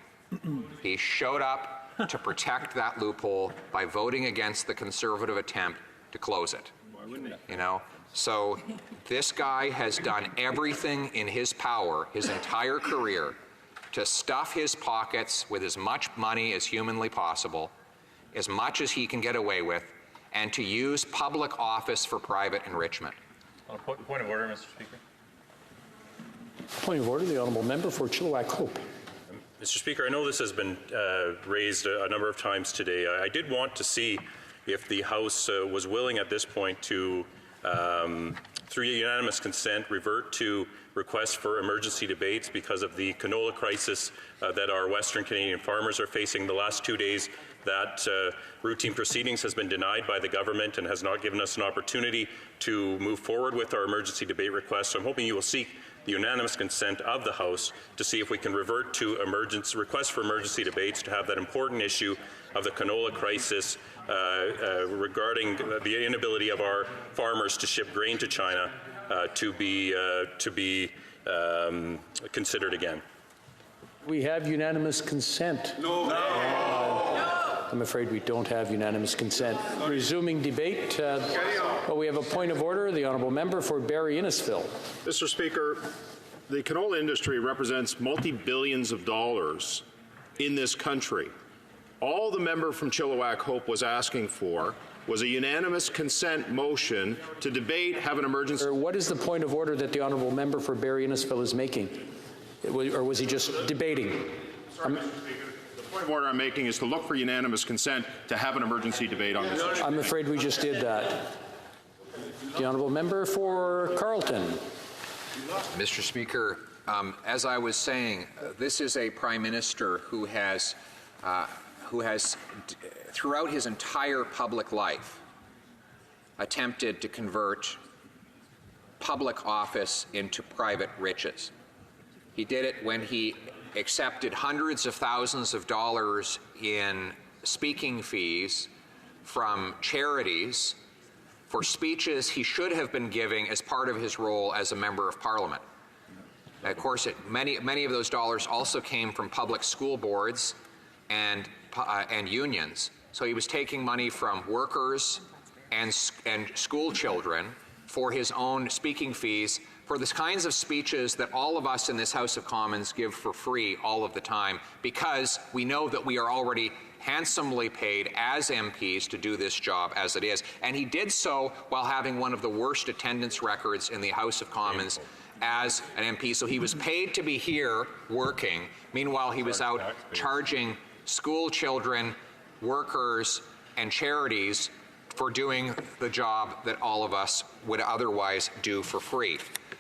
He showed up to protect that loophole by voting against the Conservative attempt to close it. Why wouldn't he? You know, so this guy has done everything in his power his entire career to stuff his pockets with as much money as humanly possible, as much as he can get away with, and to use public office for private enrichment. Point of order, Mr. Speaker. Point of order, the honourable member for Chilliwack Hope. Mr. Speaker, I know this has been raised a number of times today. I did want to see if the House was willing at this point to, through unanimous consent, revert to requests for emergency debates because of the canola crisis that our Western Canadian farmers are facing. The last 2 days, that routine proceedings has been denied by the government and has not given us an opportunity to move forward with our emergency debate request. So I'm hoping you will seek the unanimous consent of the House to see if we can revert to requests for emergency debates to have that important issue of the canola crisis regarding the inability of our farmers to ship grain to China to be considered again. We have unanimous consent. No. I'm afraid we don't have unanimous consent. Resuming debate. Well, we have a point of order. The honourable member for Barrie-Innisfil. Mr. Speaker, the canola industry represents multi-billions of dollars in this country. All the member from Chilliwack Hope was asking for was a unanimous consent motion to debate, have an emergency. What is the point of order that the honourable member for Barrie-Innisfil is making? Or was he just debating? Sorry, Mr. Speaker. The point of order I'm making is to look for unanimous consent to have an emergency debate on this issue. I'm afraid we just did that. The honourable member for Carleton. Mr. Speaker, as I was saying, this is a Prime Minister who has throughout his entire public life attempted to convert public office into private riches. He did it when he accepted hundreds of thousands of dollars in speaking fees from charities for speeches he should have been giving as part of his role as a member of Parliament. Of course, many of those dollars also came from public school boards and unions. So he was taking money from workers and school children for his own speaking fees for the kinds of speeches that all of us in this House of Commons give for free all of the time, because we know that we are already handsomely paid as MPs to do this job as it is. And he did so while having one of the worst attendance records in the House of Commons as an MP. So he was paid to be here working. Meanwhile, he was out charging school children, workers, and charities for doing the job that all of us would otherwise do for free.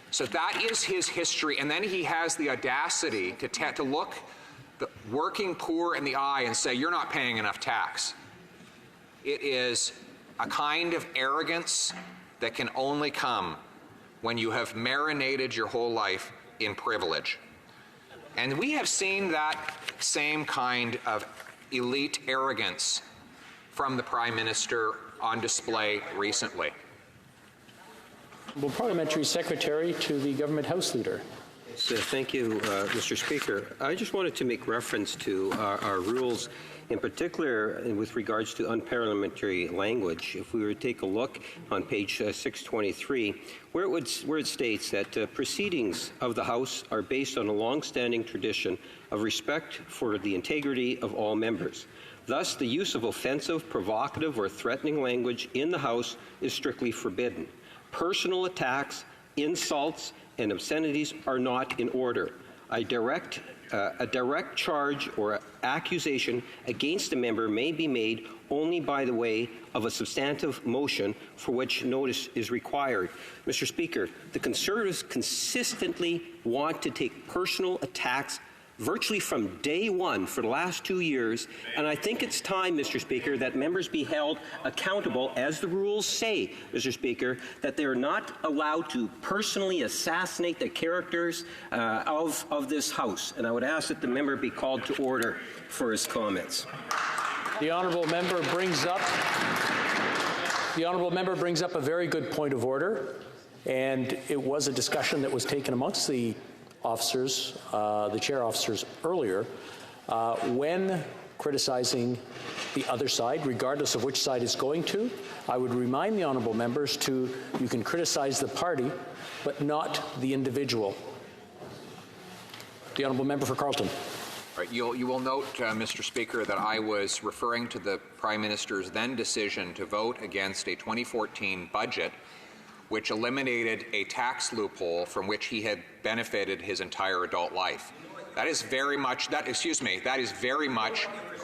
So that is his history. And then he has the audacity to look the working poor in the eye and say, you're not paying enough tax. It is a kind of arrogance that can only come when you have marinated your whole life in privilege. And we have seen that same kind of elite arrogance from the Prime Minister on display recently. Well, Parliamentary Secretary to the Government House Leader. Thank you, Mr. Speaker. I just wanted to make reference to our rules, in particular with regards to unparliamentary language. If we were to take a look on page 623, where it states that proceedings of the House are based on a long-standing tradition of respect for the integrity of all members. Thus, the use of offensive, provocative, or threatening language in the House is strictly forbidden. Personal attacks, insults, and obscenities are not in order. A direct charge or accusation against a member may be made only by the way of a substantive motion for which notice is required. Mr. Speaker, the Conservatives consistently want to take personal attacks virtually from day one for the last 2 years, and I think it's time, Mr. Speaker, that members be held accountable, as the rules say, Mr. Speaker, that they are not allowed to personally assassinate the characters of this House. And I would ask that the member be called to order for his comments. The honourable member brings up a very good point of order, and it was a discussion that was taken amongst the officers, the chair officers earlier, when criticizing the other side, regardless of which side it's going to. I would remind the honourable members you can criticize the party, but not the individual. The honourable member for Carleton. Right, you will note, Mr. Speaker, that I was referring to the Prime Minister's then decision to vote against a 2014 budget which eliminated a tax loophole from which he had benefited his entire adult life. That is very much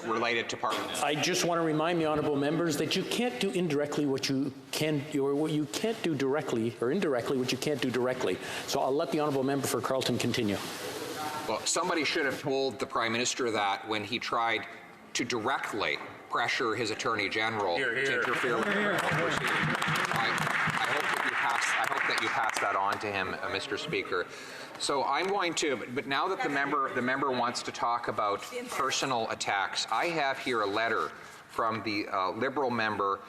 related to Parliament. I just want to remind the honourable members that you can't do indirectly what you can, or what you can't do directly, or indirectly what you can't do directly. So I'll let the honourable member for Carleton continue. Well, somebody should have told the Prime Minister that when he tried to directly pressure his Attorney General to interfere with the proceedings. I hope that you pass that on to him, Mr. Speaker. So I'm going to, but now that the member wants to talk about personal attacks, I have here a letter from the Liberal member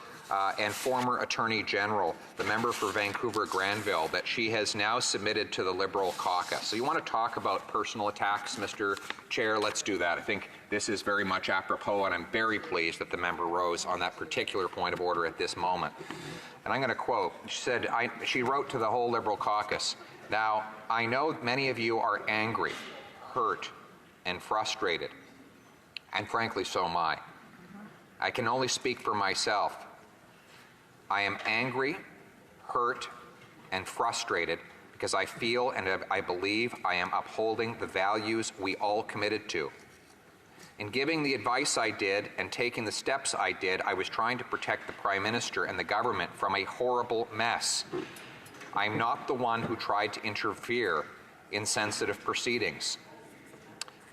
and former Attorney General, the member for Vancouver-Granville, that she has now submitted to the Liberal caucus. So you want to talk about personal attacks, Mr. Chair? Let's do that. I think this is very much apropos, and I'm very pleased that the member rose on that particular point of order at this moment. And I'm going to quote. She wrote to the whole Liberal caucus, "Now, I know many of you are angry, hurt, and frustrated, and frankly, so am I. I can only speak for myself. I am angry, hurt, and frustrated because I feel and I believe I am upholding the values we all committed to. In giving the advice I did and taking the steps I did, I was trying to protect the Prime Minister and the government from a horrible mess. I'm not the one who tried to interfere in sensitive proceedings.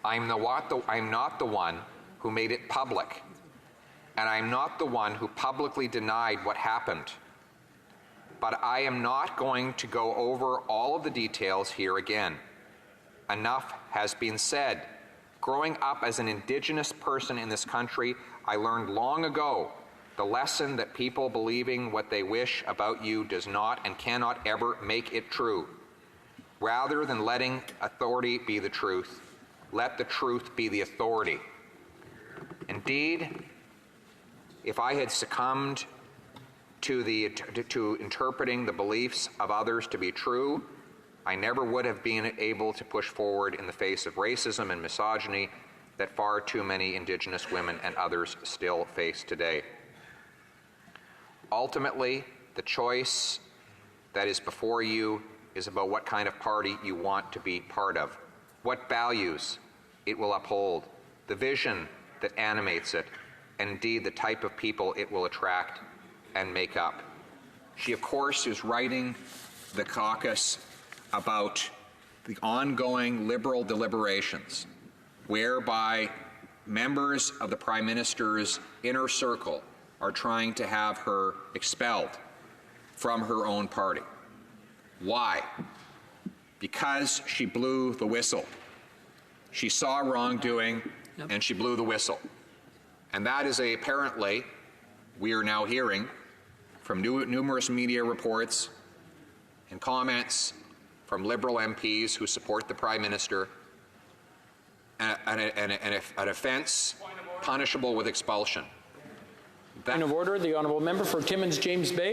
I'm not the one who made it public. And I'm not the one who publicly denied what happened. But I am not going to go over all of the details here again. Enough has been said. Growing up as an Indigenous person in this country, I learned long ago the lesson that people believing what they wish about you does not and cannot ever make it true. Rather than letting authority be the truth, let the truth be the authority. Indeed, if I had succumbed to interpreting the beliefs of others to be true, I never would have been able to push forward in the face of racism and misogyny that far too many Indigenous women and others still face today. Ultimately, the choice that is before you is about what kind of party you want to be part of, what values it will uphold, the vision that animates it, and indeed the type of people it will attract and make up. She, of course, is writing the caucus about the ongoing Liberal deliberations, whereby members of the Prime Minister's inner circle are trying to have her expelled from her own party. Why? Because she blew the whistle. She saw wrongdoing, and she blew the whistle. And that is apparently, we are now hearing from numerous media reports and comments from Liberal MPs who support the Prime Minister, an offence punishable with expulsion. Point of order, the honourable member for Timmins James Bay.